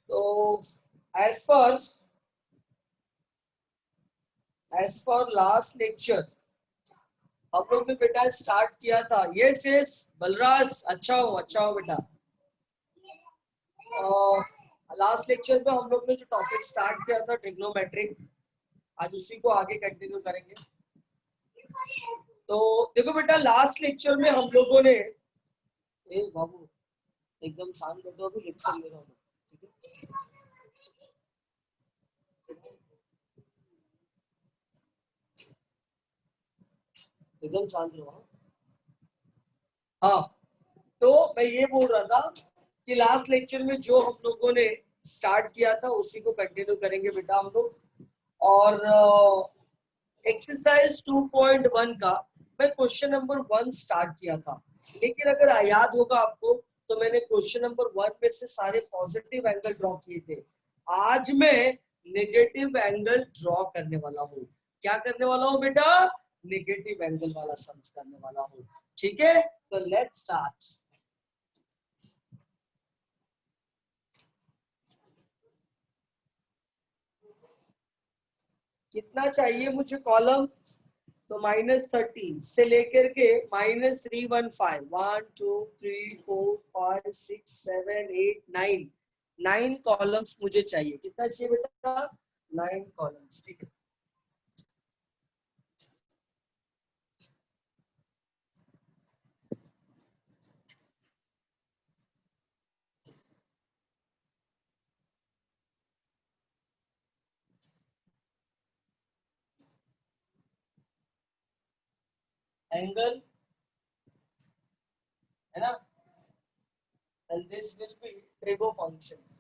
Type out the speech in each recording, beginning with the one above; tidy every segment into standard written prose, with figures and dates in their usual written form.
तो as per last lecture हम लोग ने बेटा स्टार्ट किया था। यस यस बलराज, अच्छा हो बेटा। लास्ट लेक्चर में हम लोग ने जो टॉपिक स्टार्ट किया था ट्रिग्नोमेट्रिक, आज उसी को आगे कंटिन्यू करेंगे। तो देखो बेटा लास्ट लेक्चर में हम लोगों ने, ए बाबू एकदम शांत कर दो, अभी लेक्चर ले रहा हूँ, ठीक है। एकदम शांत रहो। हाँ, तो मैं ये बोल रहा था कि लास्ट लेक्चर में जो हम लोगों ने स्टार्ट किया था उसी को कंटिन्यू करेंगे बेटा हम लोग। और एक्सरसाइज 2.1 का मैं क्वेश्चन नंबर 1 स्टार्ट किया था, लेकिन अगर याद होगा आपको तो मैंने क्वेश्चन नंबर 1 में से सारे पॉजिटिव एंगल ड्रॉ किए थे। आज मैं नेगेटिव एंगल ड्रॉ करने वाला हूँ। क्या करने वाला हूँ बेटा? नेगेटिव एंगल वाला सम्स करने वाला हूँ। ठीक है, तो लेट्स स्टार्ट। कितना चाहिए मुझे कॉलम? तो -30 से लेकर के -315, 1 2 3 4 5 6 7 8 9, 9 कॉलम्स मुझे चाहिए। कितना चाहिए बेटा? 9 कॉलम्स। ठीक है, एंगल है ना, and this will be trigo functions.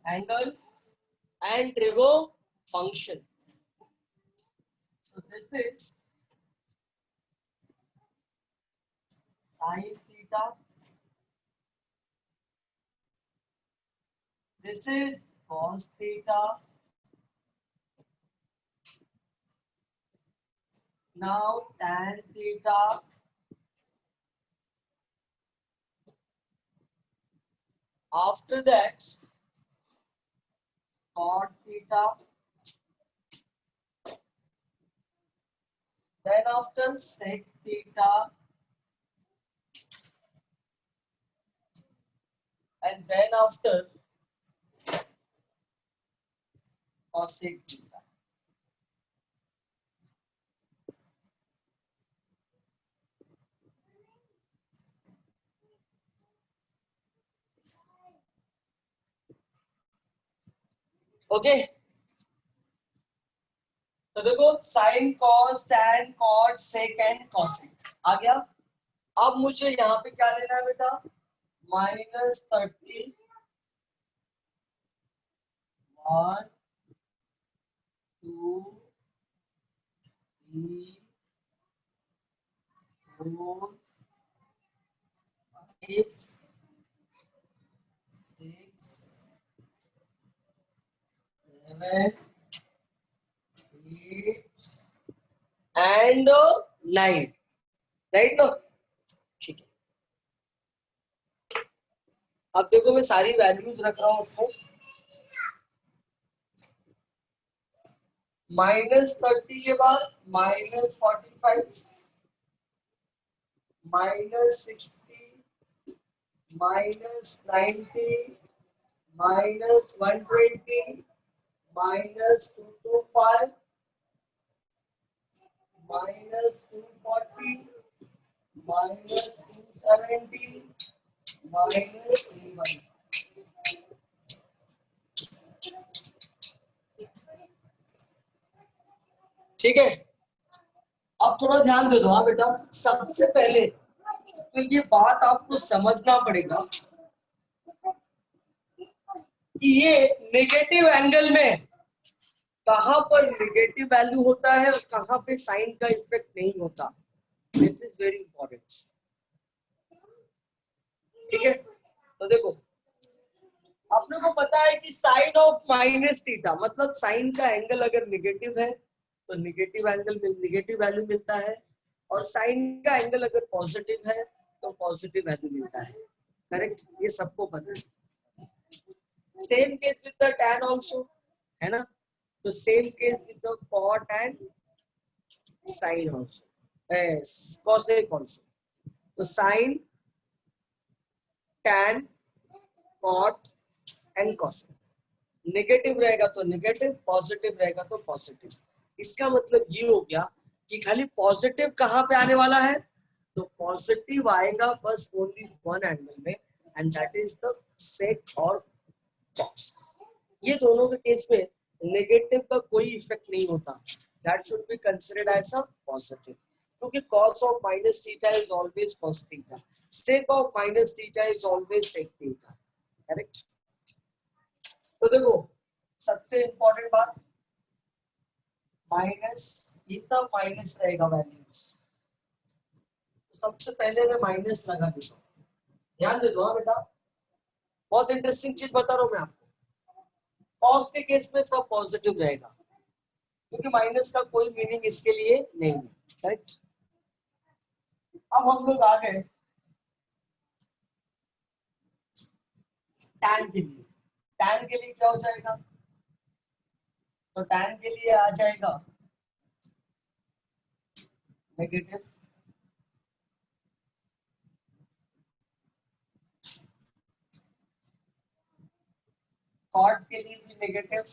Angle and trigo function. So this is sin theta. This is cos theta. Now tan theta. After that, cot theta. Then after sec theta. And then after cosec theta. Okay, तो देखो sine cos tan cot sec and cosec आ गया। अब मुझे यहाँ पे क्या लेना है बेटा? -30, 1 2 3 4 5 6 7 8 and 9, राइट ना? ठीक है, अब देखो मैं सारी वैल्यूज रख रहा हूँ उसको। -30 के बाद -45, -60, -90, -120, -225, -240, -270, -300। ठीक है, अब थोड़ा ध्यान दे दो। हाँ बेटा, सबसे पहले तो ये बात आपको समझना पड़ेगा कि ये नेगेटिव एंगल में कहां पर नेगेटिव वैल्यू होता है और कहां पे साइन का इफेक्ट नहीं होता। This is very important. ठीक है, तो देखो अपने को पता है कि साइन ऑफ माइनस थीटा मतलब साइन का एंगल अगर निगेटिव है तो निगेटिव एंगल में निगेटिव वैल्यू मिलता है, और साइन का एंगल अगर पॉजिटिव है तो पॉजिटिव वैल्यू मिलता है। करेक्ट, ये सबको पता है। Same case with the tan also, है ना? तो same case with the cot and sin also, cosec also. तो sin, tan, cot and cosec, negative रहेगा तो नेगेटिव, पॉजिटिव रहेगा तो पॉजिटिव। इसका मतलब ये हो गया कि खाली पॉजिटिव कहां पे आने वाला है, तो पॉजिटिव आएगा बस ओनली वन एंगल में, and that is the sake और कॉस। ये दोनों के केस में नेगेटिव का कोई इफेक्ट नहीं होता, that should be considered as a positive, क्योंकि cos of minus theta is always cos theta, sec of minus theta is always sec theta. Correct. तो देखो सबसे इंपॉर्टेंट बात, माइनस, ये सब माइनस रहेगा वैल्यूज, तो सबसे पहले मैं माइनस लगा देता हूँ। ध्यान दे दो बेटा, बहुत इंटरेस्टिंग चीज बता रहा हूँ मैं आपको। कॉस के केस में सब पॉजिटिव रहेगा, क्योंकि माइनस का कोई मीनिंग इसके लिए नहीं है। करेक्ट। अब हम लोग आ गए टैन के लिए। टैन के लिए क्या हो जाएगा, तो टैन के लिए आ जाएगा नेगेटिव, कॉट के लिए भी नेगेटिव,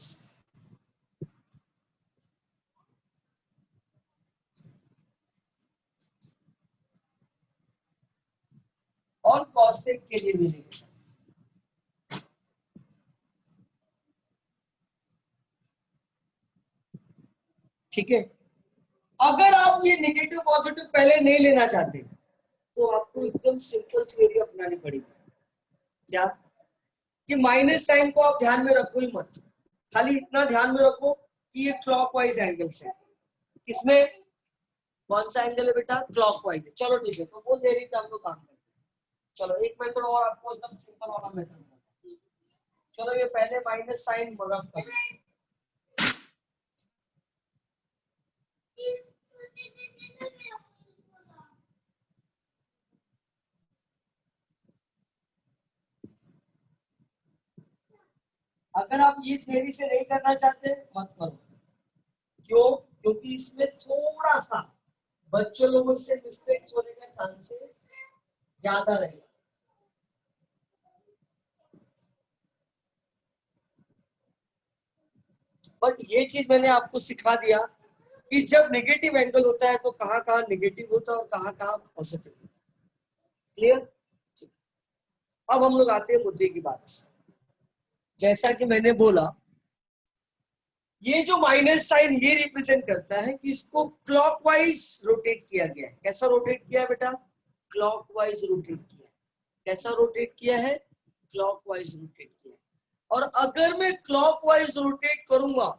और कॉसेक के लिए भी नेगेटिव। ठीक है। अगर आप ये नेगेटिव पॉजिटिव पहले नहीं लेना चाहते तो आपको एकदम सिंपल थ्योरी अपनानी पड़ेगी। क्या? कि माइनस साइन को आप ध्यान में रखो ही मत, खाली इतना ध्यान में रखो कि ये क्लॉकवाइज एंगल है। इसमें कौन सा एंगल है बेटा? क्लॉकवाइज है। चलो ठीक है, तो वो देरी पे हम लोग काम करते हैं। चलो एक मेथड और आपको एकदम सिंपल वाला मेथड। चलो ये पहले माइनस साइन रफ करो। अगर आप ये थ्योरी से नहीं करना चाहते मत करो। क्यों? क्योंकि इसमें थोड़ा सा बच्चों लोगों से मिस्टेक्स होने का चांसेस ज्यादा रहेगा। बट ये चीज मैंने आपको सिखा दिया कि जब नेगेटिव एंगल होता है तो कहां कहां नेगेटिव होता है और कहां कहां पॉजिटिव। क्लियर? अब हम लोग आते हैं मुद्दे की बात। जैसा कि मैंने बोला, ये जो माइनस साइन ये रिप्रेजेंट करता है कि इसको क्लॉकवाइज रोटेट किया गया है। कैसा रोटेट किया है बेटा? क्लॉकवाइज रोटेट किया है। कैसा रोटेट किया है? क्लॉकवाइज रोटेट किया है। और अगर मैं क्लॉकवाइज रोटेट करूंगा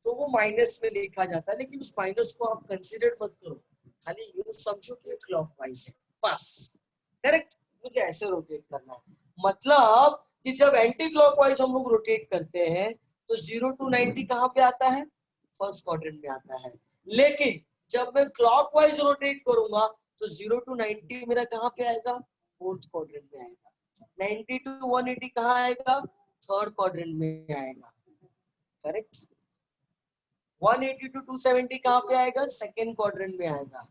तो वो माइनस में लिखा जाता है, लेकिन उस माइनस को आप कंसीडर मत करो, खाली यूं समझो कि क्लॉकवाइज है बस। करेक्ट। मुझे ऐसे रोटेट करना है, मतलब कि जब एंटी क्लॉकवाइज हम लोग रोटेट करते हैं तो 0 to 90 कहां पे आता है? फर्स्ट क्वाड्रेंट में आता है। लेकिन जब मैं क्लॉकवाइज रोटेट करूंगा तो 0 to 90 मेरा कहां पे आएगा? फोर्थ क्वाड्रेंट में आएगा। 90 to 180 कहां आएगा? थर्ड क्वाड्रेंट में आएगा। करेक्ट। 180 to 270 कहां पे आएगा? सेकेंड क्वाड्रेंट में आएगा,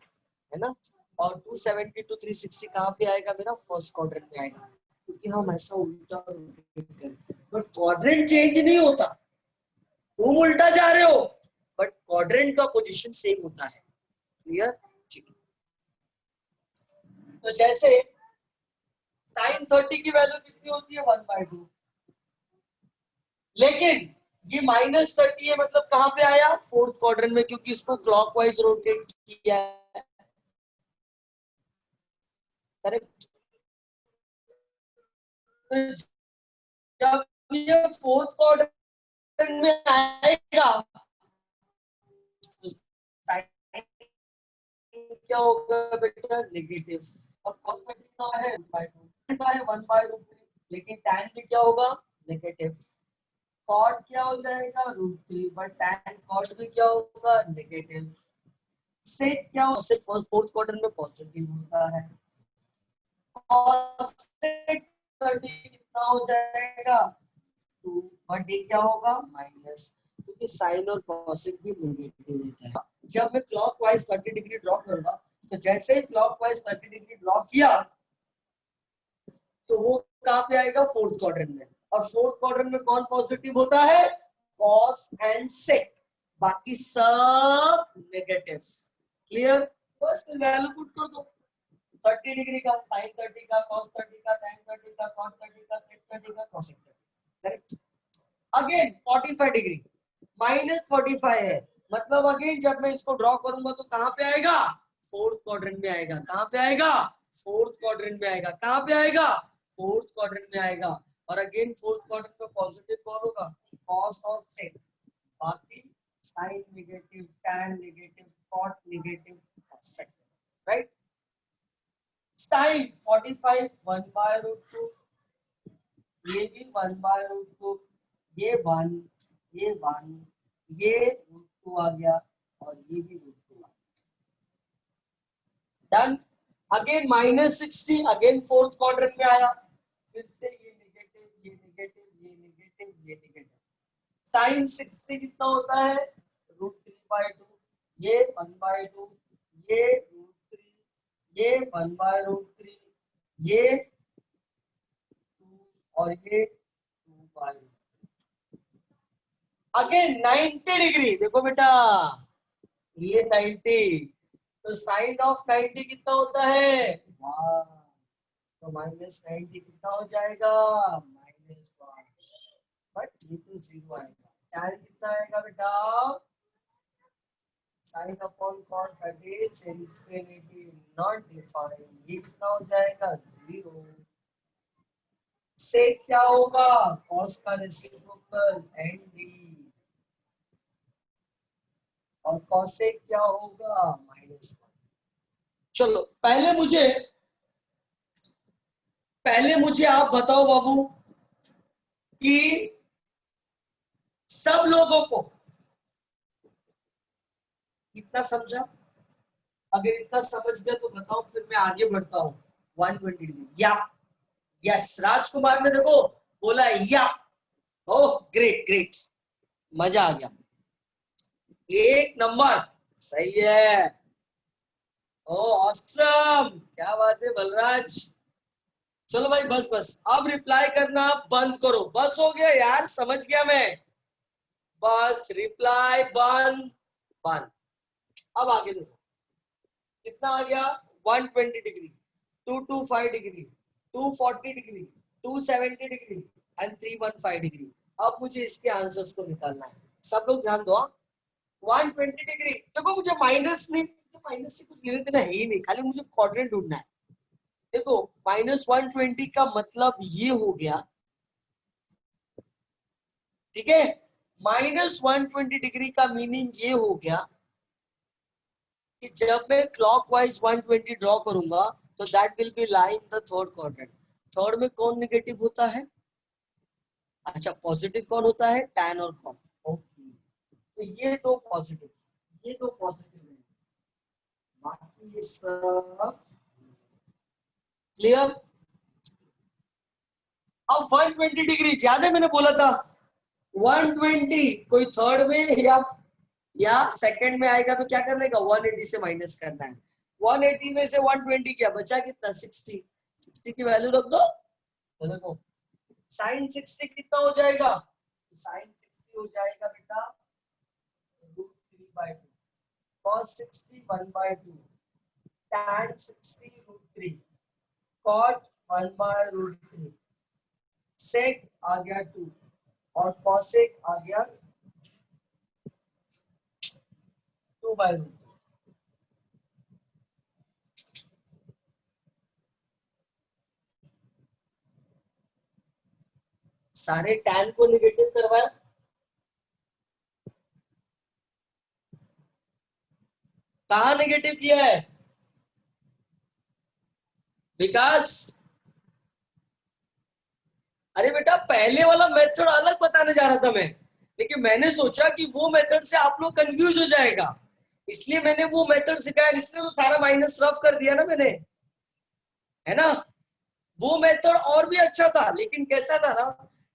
है ना? और 270 to 360 कहां पे आएगा? मेरा फर्स्ट क्वाड्रेंट में आएगा, क्योंकि हम ऐसा उल्टा रोटेट करते हैं। बट क्वाड्रेंट चेंज नहीं होता, तुम उल्टा जा रहे हो बट क्वाड्रेंट का पोजीशन सेम होता है। क्लियर? तो जैसे साइन 30 की वैल्यू कितनी होती है? 1/2। लेकिन ये -30 है, मतलब कहां पे आया? फोर्थ क्वाड्रेंट में, क्योंकि इसको क्लॉकवाइज रोटेट किया है। करेक्ट। जब ये फोर्थ क्वाड्रेंट में आएगा तो साइन क्या होगा बेटा? नेगेटिव। और कॉस में कितना है? 1/2 है, 1/√3। लेकिन tan भी क्या होगा, नेगेटिव। cot क्या हो जाएगा, √3, बट tan cot भी क्या होगा, नेगेटिव। sec क्या होगा, sec फर्स्ट फोर्थ क्वाड्रेंट में पॉजिटिव होता है। cos 30 कितना हो जाएगा, 2, बट ये क्या होगा, माइनस, क्योंकि साइन और कॉसेक भी नेगेटिव होता है। जब मैं क्लॉकवाइज 30 डिग्री ड्रॉ करूंगा, तो जैसे ही क्लॉकवाइज 30 डिग्री ड्रॉ किया तो वो कहां पे आएगा, फोर्थ क्वाड्रेंट में। और फोर्थ क्वाड्रेंट में कौन पॉजिटिव होता है, कॉस एंड सेक, बाकी सब नेगेटिव। क्लियर, बस वैल्यू पुट कर दो, 30 डिग्री का साइन 30 का कॉस 30 का tan 30 का कॉस 30 का सेक 30 का कॉसेक 30, करेक्ट। अगेन 45 डिग्री -45 है, मतलब अगेन जब मैं इसको ड्रॉ करूंगा तो कहां पे आएगा, फोर्थ क्वाड्रेंट में आएगा। कहां पे आएगा, फोर्थ क्वाड्रेंट में आएगा। कहां पे आएगा, फोर्थ क्वाड्रेंट में आएगा। और अगेन फोर्थ क्वाड्रेंट में पॉजिटिव कौन होगा, कॉस और सेक, बाकी sine negative, tan negative, cot negative, sec, right. Sine 45 1/√2, ये भी 1/√2, ये 1, ये 1, ये √2 आ गया, और ये भी √2 आ गया। Done. Again -60, again fourth quadrant में आया, फिर से ये नेगेटिव, ये नेगेटिव, ये नेगेटिव, ये नेगेटिव। साइन 60 कितना होता है, √3/2, ये 1/2, ये √3, ये 1/√3, ये 2, और ये 2/2। अगेन 90 डिग्री, देखो बेटा ये 90, तो साइन ऑफ 90 कितना होता है, तो -90 कितना हो जाएगा, -1, बट ये तो 0 आएगा। tan कितना आएगा बेटा, sine upon cos that is infinity not defined, ये कितना हो जाएगा, 0। से क्या होगा, कॉस का रेसिप्रोकल nd, और कॉसेक क्या होगा, -1। चलो पहले मुझे आप बताओ बाबू कि सब लोगों को इतना समझा, अगर इतना समझ गया तो बताओ, फिर मैं आगे बढ़ता हूँ। 120 डिग्री या, यस राजकुमार ने देखो बोला या, ओह ग्रेट ग्रेट, मजा आ गया, एक नंबर, सही है, ओ ऑसम, क्या बात है बलराज। चलो भाई बस बस, अब रिप्लाई करना बंद करो, बस हो गया यार, समझ गया मैं, बस रिप्लाई बंद, बंद। अब आगे देखो कितना आ गया, 120 degree, 225 degree, 240 degree, 270 degree and 315 degree. अब मुझे इसके आंसर्स को निकालना है, सब लोग ध्यान दो। 120 डिग्री, देखो मुझे माइनस नहीं, माइनस से कुछ लेने देना है ही नहीं, खाली मुझे क्वाड्रेंट ढूंढना है। देखो -120 का मतलब ये हो गया, ठीक है, -120 डिग्री का मीनिंग ये हो गया कि जब मैं क्लॉकवाइज 120 ड्रॉ करूंगा तो that will be lie in the third quadrant. Third में कौन नेगेटिव होता है, अच्छा पॉजिटिव कौन होता है, tan और कॉट, ओके, तो ये दो पॉजिटिव, ये दो पॉजिटिव है, बाकी ये सब क्लियर। अब 120 डिग्री ज्यादा मैंने बोला था, 120 कोई थर्ड में या सेकंड में आएगा तो क्या करने का, 180 से माइनस करना है। 180 में से 120 क्या बचा, कितना 60, 60 की वैल्यू रख दो, तो देखो साइन 60 कितना हो जाएगा, साइन 60 हो जाएगा बेटा √3/2, cos 60 1/2, tan 60 √3, cot 1/√3, sec आ गया 2, और cosec आ गया 2/√2। सारे tan को निगेटिव करवाया, कहा नेगेटिव किया है विकास, अरे बेटा पहले वाला मेथड अलग बताने जा रहा था मैं, लेकिन मैंने सोचा कि वो मेथड से आप लोग कंफ्यूज हो जाएगा, इसलिए मैंने वो मेथड सिखाया, इसलिए तो सारा माइनस रफ कर दिया ना मैंने, है ना। वो मेथड और भी अच्छा था, लेकिन कैसा था ना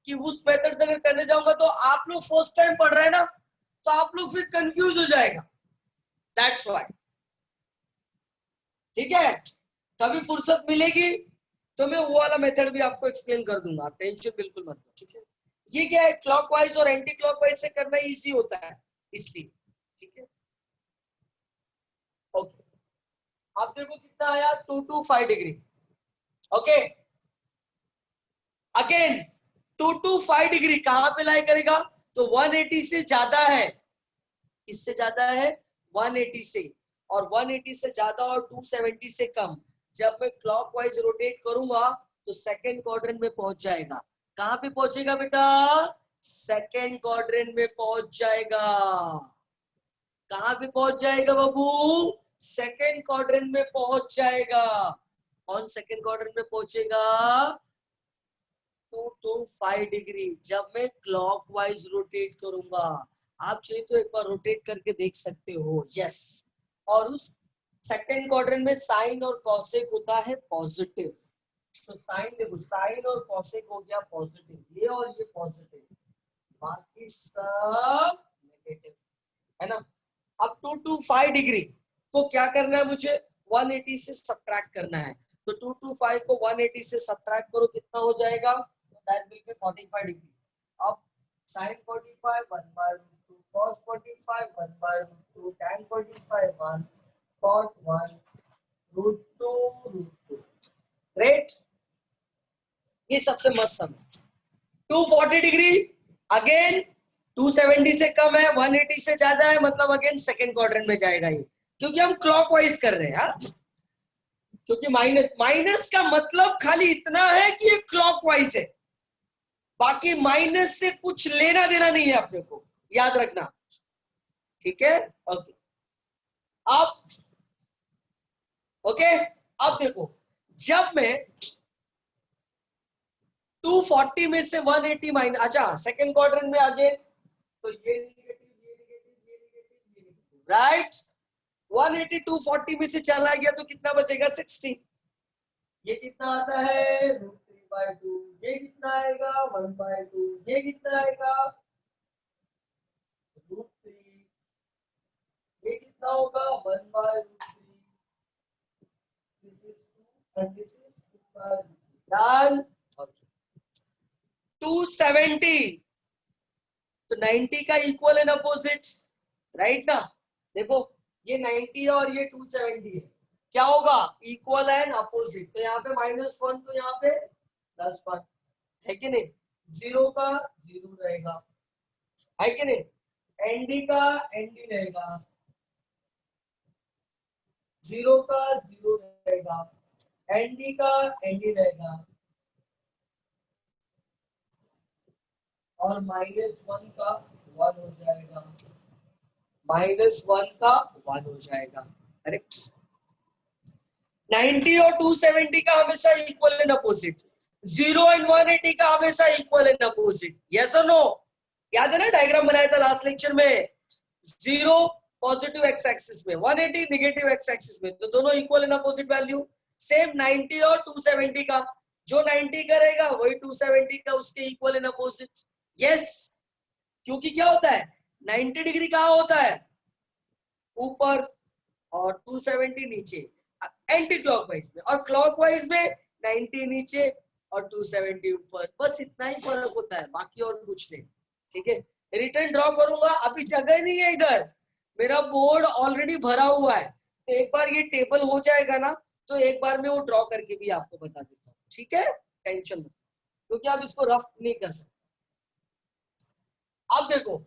कि उस मेथड से अगर करने जाऊंगा तो आप लोग फर्स्ट टाइम पढ़ रहे हैं ना, तो आप लोग फिर कंफ्यूज हो जाएगा, दैट्स व्हाई। ठीक है, कभी फुर्सत मिलेगी तो मैं वो वाला मेथड भी आपको एक्सप्लेन कर दूंगा, टेंशन बिल्कुल मत लो। ठीक है, ये क्या है, क्लॉकवाइज और एंटी क्लॉकवाइज से करना इजी होता है इसलिए। ठीक है, ओके। आप देखो कितना आया, 225 डिग्री। ओके, अगेन 225 डिग्री कहां पे लाई करेगा, तो 180 से ज्यादा है, किससे ज्यादा है, 180 से, और 180 से ज्यादा और 270 से कम। जब मैं क्लॉकवाइज रोटेट करूंगा तो सेकंड क्वाड्रेंट में पहुंच जाएगा। कहां पे पहुंचेगा बेटा, सेकंड क्वाड्रेंट में पहुंच जाएगा। कहां पे पहुंच जाएगा बाबू, सेकंड क्वाड्रेंट में पहुंच जाएगा। कौन सेकंड क्वाड्रेंट में पहुंचेगा, 225 डिग्री, जब मैं क्लॉकवाइज रोटेट करूंगा। आप चाहिए तो एक बार रोटेट करके देख सकते हो, यस। और उस सेकंड क्वाड्रेंट में साइन और कॉसेक होता है पॉजिटिव, तो साइन देखो, साइन और कॉसेक हो गया पॉजिटिव, ये और ये पॉजिटिव, बाकी सब नेगेटिव, है ना। अब 225 डिग्री को क्या करना है मुझे, 180 से सब्ट्रैक्ट करना है, तो 225 को 180 से सब्ट्रैक्ट करो, कितना हो जाएगा, दैट विल बी 45 डिग्री। अब sin 45 1 by root 2, cos 45 1 by root 2, tan 45 1, cot 1, root 2 root 2, right. ये सबसे मस्त सम है। 240 डिग्री अगेन 270 से कम है, 180 से ज्यादा है, मतलब अगेन सेकंड क्वाड्रेंट में जाएगा ये, क्योंकि हम क्लॉकवाइज कर रहे हैं यार। क्योंकि माइनस, माइनस का मतलब खाली इतना है कि ये क्लॉकवाइज है, बाकी माइनस से कुछ लेना देना नहीं है अपने को, याद रखना। ठीक है, ओके। अब ओके, अब देखो, जब मैं 240 में से 180 माइनस, अच्छा सेकंड क्वाड्रेंट में आ गए, तो ये नेगेटिव, ये नेगेटिव, ये नेगेटिव, ये नेगेटिव, राइट। 180 240 में से चला गया तो कितना बचेगा, 60। ये कितना आता है, √3/2, ये कितना आएगा, 1/2, ये कितना आएगा, √3, ये कितना होगा, 1/√3, this is 2 and this is 2/√3, done. 270 तो 90 का इक्वल एंड अपोजिट, राइट ना। देखो ये 90 है और ये 270 है, क्या होगा, इक्वल एंड अपोजिट, तो यहाँ पे -1 तो यहाँ पे +1, है कि नहीं, 0 का 0 रहेगा, है कि नहीं, एनडी का एनडी रहेगा, 0 का 0 रहेगा, एनडी का एनडी रहेगा, और -1 का 1 हो जाएगा, -1 का 1 हो जाएगा, करेक्ट। 90 और 270 का हमेशा इक्वल एंड अपोजिट, 0 एंड 180 का हमेशा इक्वल एंड अपोजिट, यस और नो। याद है ना, डायग्राम बनाया था लास्ट लेक्चर में, 0 पॉजिटिव एक्स एक्सिस में, 180 नेगेटिव एक्स एक्सिस में, तो दोनों equal and opposite value. Same 90 और 270 का, जो 90 करेगा वही 270 का उसके इक्वल एंड अपोजिट, यस। क्योंकि क्या होता है, 90 डिग्री कहाँ होता है, ऊपर, और 270 नीचे, एंटी क्लॉकवाइज में, और क्लॉकवाइज में 90 नीचे और 270 ऊपर, बस इतना ही फर्क होता है, बाकी और कुछ नहीं। ठीक है, रिटर्न ड्रॉ करूंगा, अभी जगह नहीं है इधर, मेरा बोर्ड ऑलरेडी भरा हुआ है, तो एक बार ये टेबल हो जाएगा ना, तो एक बार मैं वो ड्रॉ करके भी आपको बता देता हूँ, ठीक है, टेंशन मत, क्योंकि आप इसको रफ नहीं कर सकते। अब देखो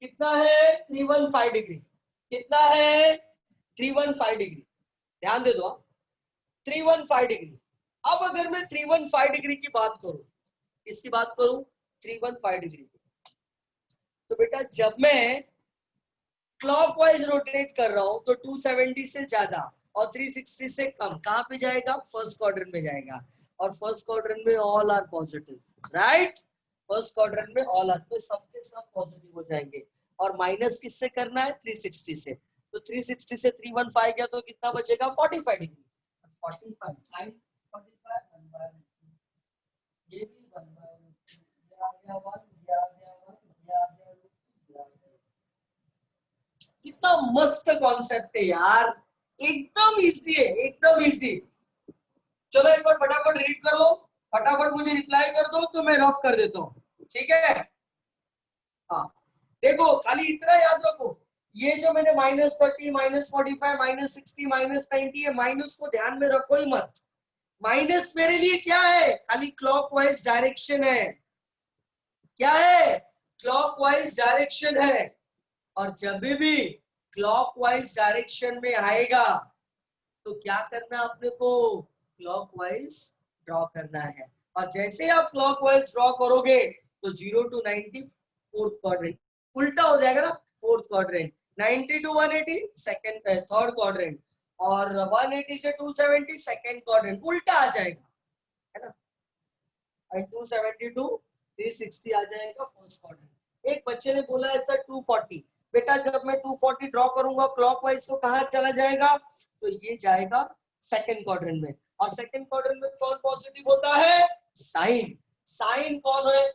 कितना है, 315 डिग्री, कितना है, 315 डिग्री, ध्यान दे दो, 315 डिग्री। अब अगर मैं 315 डिग्री की बात करूं, इसकी बात करूं 315 डिग्री की, तो बेटा जब मैं क्लॉकवाइज रोटेट कर रहा हूं तो 270 से ज्यादा और 360 से कम कहां पे जाएगा, फर्स्ट क्वाड्रेंट में जाएगा, और फर्स्ट क्वाड्रेंट में all are positive, right. First quadrant में ऑल आर, तो सबके सब पॉजिटिव हो जाएंगे। और माइनस किससे करना है? 360 से। तो 360 से 315 गया तो कितना बचेगा? 45 डिग्री। 45 साइन 45 1 बाय ये भी 1 बाय ये आ गया 1, ये आ गया 1, ये आ गया 2। कितना मस्त कॉन्सेप्ट है यार, एकदम इजी है, एकदम इजी। चलो एक बार फटाफट रीड कर लो, फटाफट मुझे रिप्लाई कर दो तो मैं रफ कर देता हूँ, ठीक है। हाँ देखो, खाली इतना याद रखो, ये जो मैंने -30 -45 -60 -90 है, माइनस को ध्यान में रखो ही मत। माइनस मेरे लिए क्या है? खाली क्लॉकवाइज डायरेक्शन है। क्या है? क्लॉकवाइज डायरेक्शन है। और जब भी क्लॉकवाइज डायरेक्शन में आएगा तो क्या करना है अपने को? क्लॉकवाइज ड्रॉ करना है। और जैसे आप क्लॉकवाइज ड्रॉ करोगे तो 0 to 90 फोर्थ क्वाड्रेंट, उल्टा हो जाएगा ना, fourth quadrant. 90 to 180 second third quadrant, और 180 से 270 सेकंड क्वाड्रेंट, उल्टा आ जाएगा, है ना। और 270 to 360 आ जाएगा फर्स्ट क्वाड्रेंट। एक बच्चे ने बोला है सर 240, बेटा जब मैं 240 ड्रॉ करूंगा क्लॉकवाइज तो कहां चला जाएगा? तो ये जाएगा सेकंड क्वाड्रेंट में। और सेकंड क्वाड्रेंट में कौन पॉजिटिव होता है? साइन। साइन कौन है?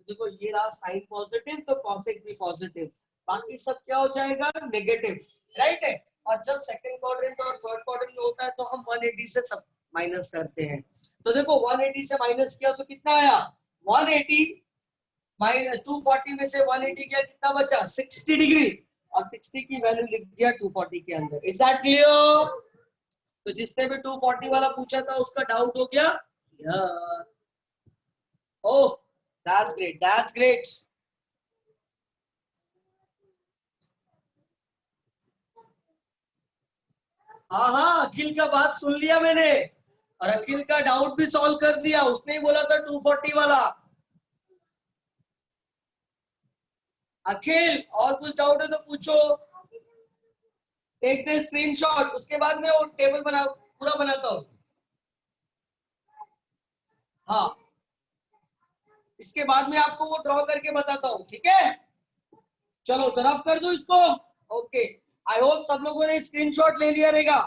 देखो ये रहा साइन पॉजिटिव, तो कॉसेक भी पॉजिटिव, बाकी सब क्या हो जाएगा? नेगेटिव, राइट है। और जब सेकंड क्वाड्रेंट और थर्ड क्वाड्रेंट में होता है तो हम 180 से सब माइनस करते हैं। तो देखो 180 से माइनस किया तो कितना आया? 180 माइनस 240 में से 180 किया, कितना बचा? 60 डिग्री। और 60 की वैल्यू लिख दिया 240 के अंदर। Is that clear? तो जिसने भी 240 वाला पूछा था उसका डाउट हो गया clear. Oh that's great, that's great. हाँ हाँ, अखिल का बात सुन लिया मैंने, और अखिल का डाउट भी सॉल्व कर दिया। उसने ही बोला था 240 वाला। अखिल और कुछ डाउट है तो पूछो। टेक द स्क्रीनशॉट, उसके बाद में वो टेबल बना पूरा बनाता हूँ। हाँ इसके बाद में आपको वो ड्रॉ करके बताता हूँ, ठीक है। चलो तरफ कर दो इसको। ओके, आई होप सब लोगों ने स्क्रीनशॉट ले लिया रहेगा।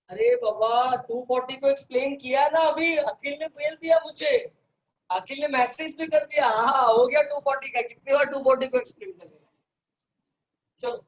अरे बाबा 240 को एक्सप्लेन किया ना अभी, अखिल ने भेज दिया मुझे, अखिल ने मैसेज भी कर दिया। हाँ हो गया 240 का। कितनी बार 240 को एक्सप्लेन करेगा? चलो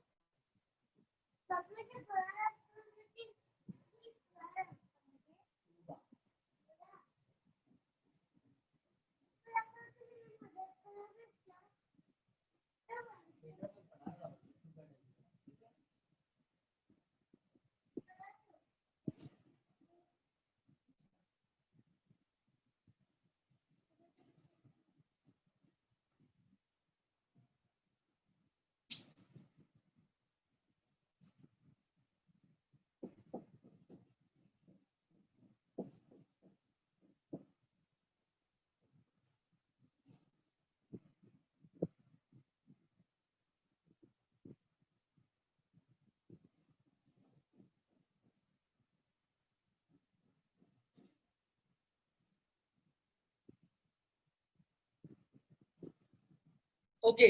ओके,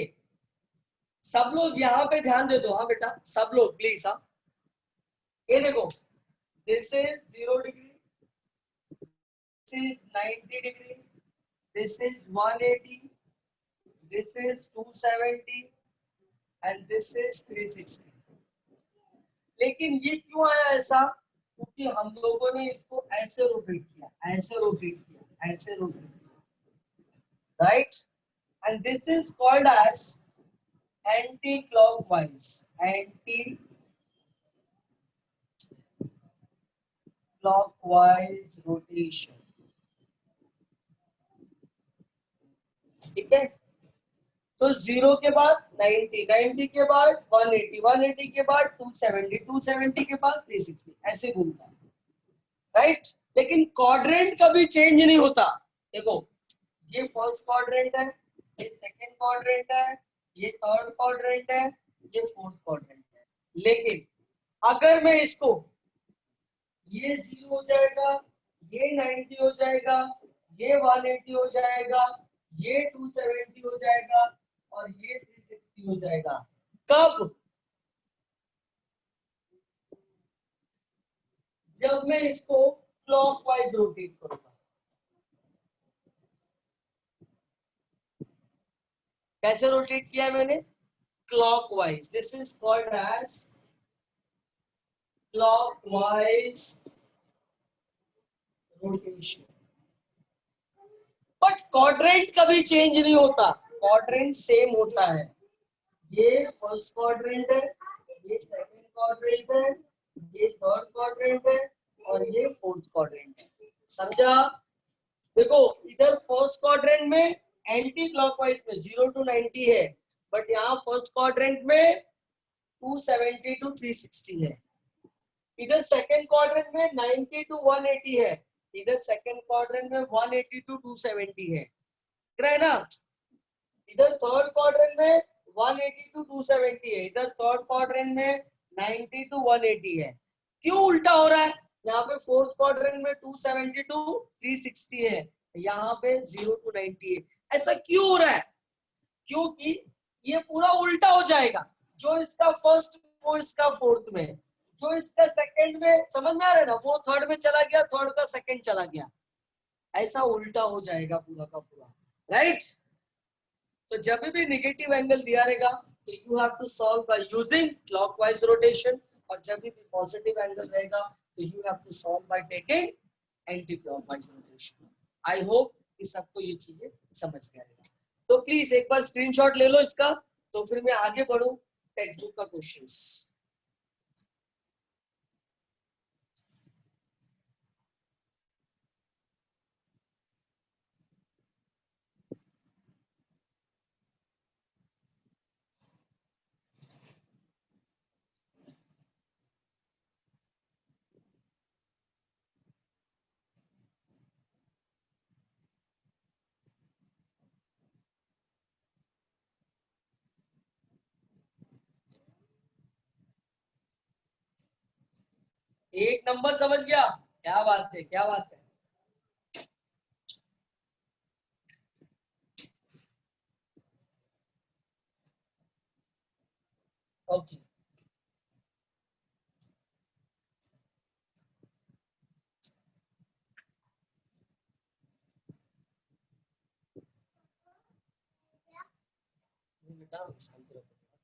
सब लोग यहाँ पे ध्यान दे दो। हाँ बेटा सब लोग प्लीज। हाँ ये देखो, this is 0 degree, this is 90 degree, this is 180, this is 270 and this is 360। लेकिन ये क्यों आया ऐसा? क्योंकि हम लोगों ने इसको ऐसे रोटेट किया, ऐसे रोटेट किया, ऐसे रोटेट किया, right. And this is called as anti clockwise, anti clockwise rotation, ठीक है। तो 0 के बाद 90, 90 के बाद 180, 180 के बाद 270, 270 के बाद 360, ऐसे घूमता है, राइट। लेकिन क्वाड्रेंट कभी चेंज नहीं होता। देखो, ये फर्स्ट क्वाड्रेंट है, ये सेकंड क्वाड्रेंट है, ये थर्ड क्वाड्रेंट है, ये फोर्थ क्वाड्रेंट है। लेकिन अगर मैं इसको, ये 0 हो जाएगा, ये 90 हो जाएगा, ये 180 हो जाएगा, ये 270 हो जाएगा और ये 360 हो जाएगा। कब? जब मैं इसको क्लॉकवाइज रोटेट करूंगा। कैसे रोटेट किया है मैंने? Clockwise. This is called as clockwise rotation. But quadrant कभी चेंज नहीं होता, क्वाड्रेंट सेम होता है। ये फर्स्ट क्वाड्रेंट है, ये सेकंड क्वाड्रेंट है, ये थर्ड क्वाड्रेंट है और ये फोर्थ क्वाड्रेंट है। समझा? देखो, इधर फर्स्ट क्वाड्रेंट में एंटी क्लॉकवाइज में 0 to 90 है, बट यहाँ फर्स्ट क्वाड्रेंट में 270 to 360 है। इधर सेकंड क्वाड्रेंट में 90 to 180 है, इधर सेकंड क्वाड्रेंट में 180 to 270 है, है ना। इधर थर्ड क्वाड्रेंट में 180 to 270 है, इधर थर्ड क्वाड्रेंट में 90 to 180 है। क्यों उल्टा हो रहा है? यहाँ पे फोर्थ क्वाड्रेंट में 270 to 360 है, यहाँ पे 0 to 90 है। ऐसा क्यों हो रहा है? क्योंकि ये पूरा उल्टा हो जाएगा। जो इसका फर्स्ट वो इसका फोर्थ में, जो इसका सेकंड में, समझ में आ रहा है ना, वो थर्ड में चला गया, थर्ड का सेकंड चला गया, ऐसा उल्टा हो जाएगा पूरा का पूरा, राइट। तो जब भी नेगेटिव एंगल दिया रहेगा तो you have to solve by using clockwise rotation, और जब भी पॉजिटिव एंगल रहेगा तो you have to solve by taking anti clockwise rotation. I hope कि सबको ये चीजें समझ में आएगा। तो प्लीज एक बार स्क्रीनशॉट ले लो इसका, तो फिर मैं आगे बढ़ू टेक्स्ट बुक का क्वेश्चंस। एक नंबर समझ गया? क्या बात है, क्या बात है। ओके,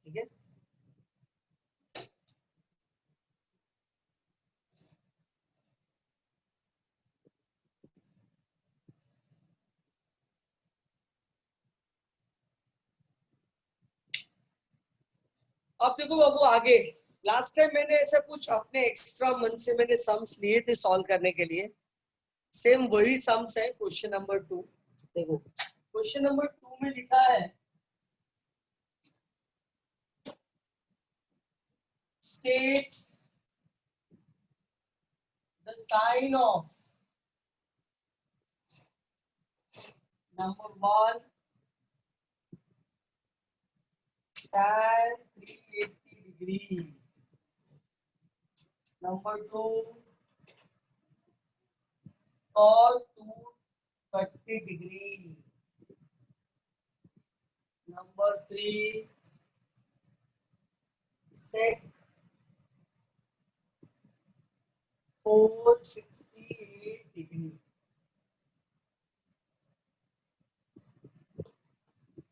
ठीक है। अब देखो बाबू आगे, लास्ट टाइम मैंने ऐसा कुछ अपने एक्स्ट्रा मन से मैंने सम्स लिए थे सॉल्व करने के लिए, सेम वही सम्स है क्वेश्चन नंबर 2। देखो क्वेश्चन नंबर 2 में लिखा है state the sign of number 1 tan 380 degree, number 2 cos 230 degree, number 3 sec 468 degree.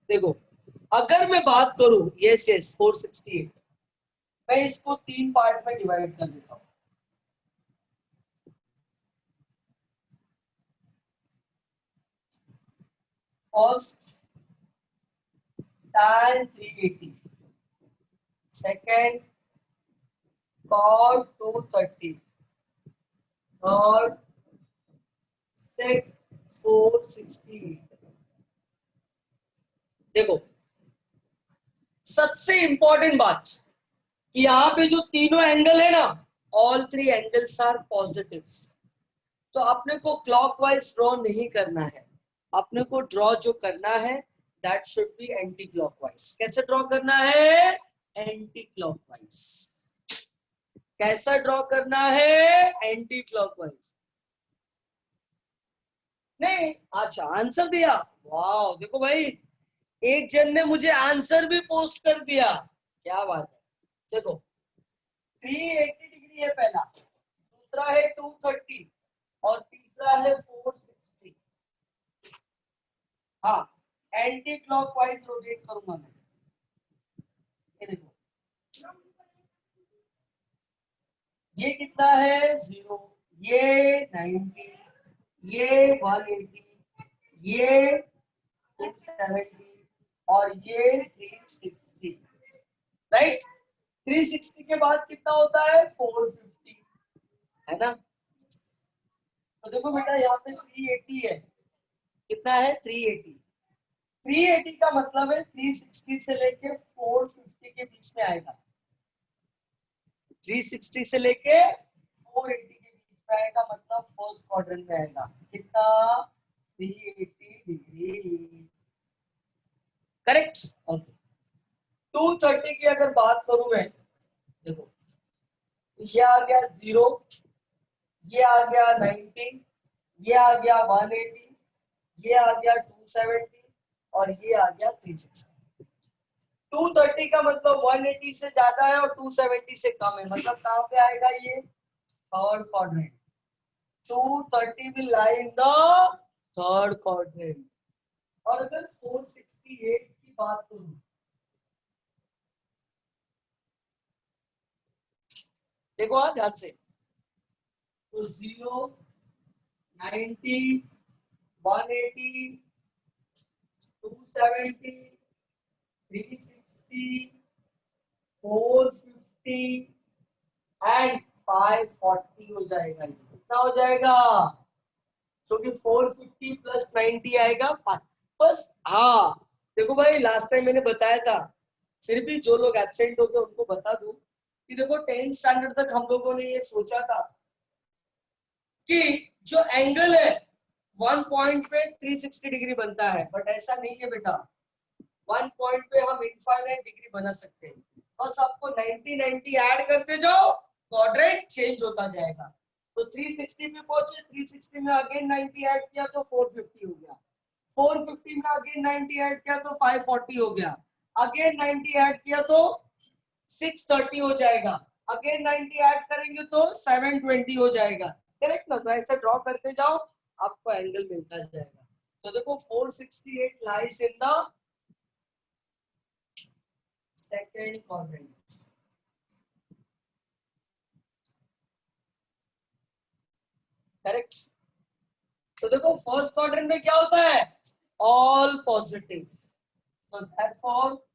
देखो अगर मैं बात करूं, यस यस 468, मैं इसको 3 पार्ट में डिवाइड कर देता हूं। First tan 380, second cos 230, third sec 468। देखो सबसे इंपॉर्टेंट बात कि यहाँ पे जो तीनों एंगल है ना, all three angles are positive. तो अपने को क्लॉकवाइज ड्रॉ नहीं करना है, अपने को ड्रॉ जो करना है that should B anti clockwise. कैसे ड्रॉ करना है? Anti clockwise. कैसा ड्रॉ करना है? Anti clockwise. नहीं, अच्छा आंसर दिया, वाह देखो भाई, एक जन ने मुझे आंसर भी पोस्ट कर दिया, क्या बात है। देखो 380 डिग्री है पहला, दूसरा है 230 और तीसरा है 460। हाँ, एंटी क्लॉकवाइज रोटेट करूंगा मैं। ये देखो, ये कितना है 0, ये 90, ये 180, ये 270 और ये 360, राइट। 360 के बाद कितना होता है 450, है ना। तो देखो बेटा यहाँ पे 380 है, कितना है 380। 380 का मतलब है 360 से लेके 450 के बीच में आएगा। 360 से लेके 480 के बीच में आएगा, मतलब फर्स्ट क्वाड्रेंट में आएगा। कितना? 380 डिग्री, करेक्ट। ओके, 230 की अगर बात करूं मैं, देखो ये आ गया 0, ये आ गया 90, ये आ गया 180, ये आ गया 270 और ये आ गया 360। 230 का मतलब 180 से ज्यादा है और 270 से कम है, मतलब कहां पे आएगा ये? Third quadrant. 230 will lie in the third quadrant। और अगर 468 की बात करूं, देखो ध्यान से, तो 0, 90, 180, 270, 360, 450 एंड 540 हो जाएगा। कितना हो जाएगा? क्योंकि 450 प्लस 90 आएगा 5 बस। हाँ देखो भाई, लास्ट टाइम मैंने बताया था, फिर भी जो लोग एब्सेंट हो गए उनको बता दूं कि देखो 10th स्टैंडर्ड तक हम लोगों ने ये सोचा था कि जो एंगल है 1 पॉइंट पे 360 डिग्री बनता है, बट ऐसा नहीं है बेटा। 1 पॉइंट पे हम इनफाइनाइट डिग्री बना सकते हैं, बस आपको 90 ऐड करते जाओ, क्वाड्रेंट चेंज होता जाएगा। तो 360 पे पहुंचे, 360 में अगेन 90 ऐड किया तो 450 हो गया, 450 में अगेन 90 ऐड किया तो 540 हो गया, अगेन 90 ऐड किया तो 630 हो जाएगा, अगेन 90 ऐड करेंगे तो 720 हो जाएगा, करेक्ट ना। तो ऐसे ड्रॉ करते जाओ, आपको एंगल मिलता जाएगा। तो देखो 468 lies in the second quadrant, correct. तो देखो फर्स्ट क्वाड्रेंट में क्या होता है? All positive. So therefore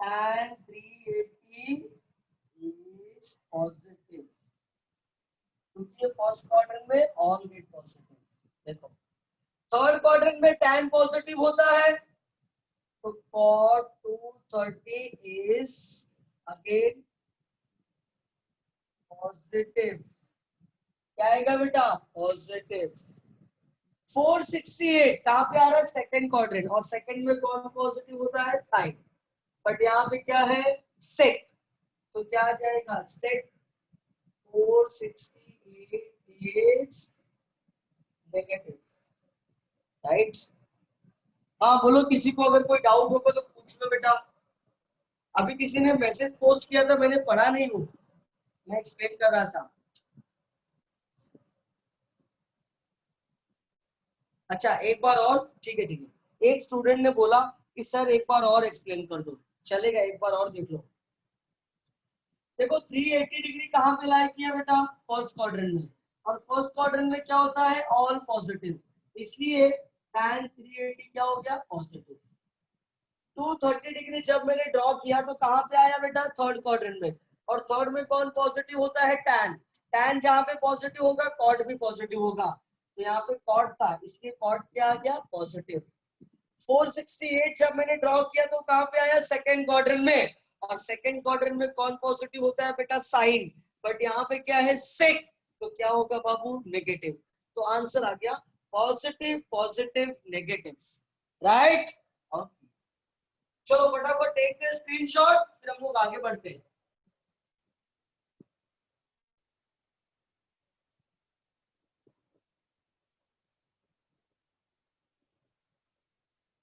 tan 380 is positive, क्योंकि फर्स्ट क्वाड्रेंट में ऑल गेट पॉजिटिव। देखो थर्ड क्वाड्रेंट में tan पॉजिटिव होता है, तो cot 230 is again पॉजिटिव। क्या आएगा बेटा? पॉजिटिव। 468 कहां पे आ रहा है? सेकंड क्वाड्रेंट, और सेकंड में कौन पॉजिटिव होता है? साइन। बट यहाँ पे क्या है? सेक, तो क्या आ जाएगा? सेक 468 is नेगेटिव, राइट। हाँ बोलो, किसी को अगर कोई डाउट होगा तो पूछ लो बेटा। अभी किसी ने मैसेज पोस्ट किया था, मैंने पढ़ा नहीं, वो मैं एक्सप्लेन कर रहा था। अच्छा एक बार और, ठीक है ठीक है। एक स्टूडेंट ने बोला कि सर एक बार और एक्सप्लेन कर दो, चलेगा, एक बार और देख लो। देखो 380 डिग्री कहां पे लाई किया बेटा? फर्स्ट क्वाड्रेंट में, और फर्स्ट क्वाड्रेंट में क्या होता है? ऑल पॉजिटिव, इसलिए tan 380 क्या हो गया? पॉजिटिव। 230 डिग्री जब मैंने ड्रॉ किया तो कहां पे आया बेटा? थर्ड क्वाड्रेंट में, और थर्ड में कौन पॉजिटिव होता है? tan। tan जहां पे पॉजिटिव होगा कॉट भी पॉजिटिव होगा, तो यहाँ पे कॉट था, इसलिए कॉट क्या आ गया? पॉजिटिव। 468 जब मैंने ड्रॉ किया तो कहां पे आया, सेकंड क्वाड्रेंट में, और सेकंड क्वाड्रेंट में कौन पॉजिटिव होता है बेटा, साइन, बट यहाँ पे क्या है, सेक, तो क्या होगा बाबू, नेगेटिव। तो आंसर आ गया पॉजिटिव पॉजिटिव नेगेटिव, राइट। चलो फटाफट टेक द स्क्रीनशॉट, फिर हम लोग आगे बढ़ते हैं।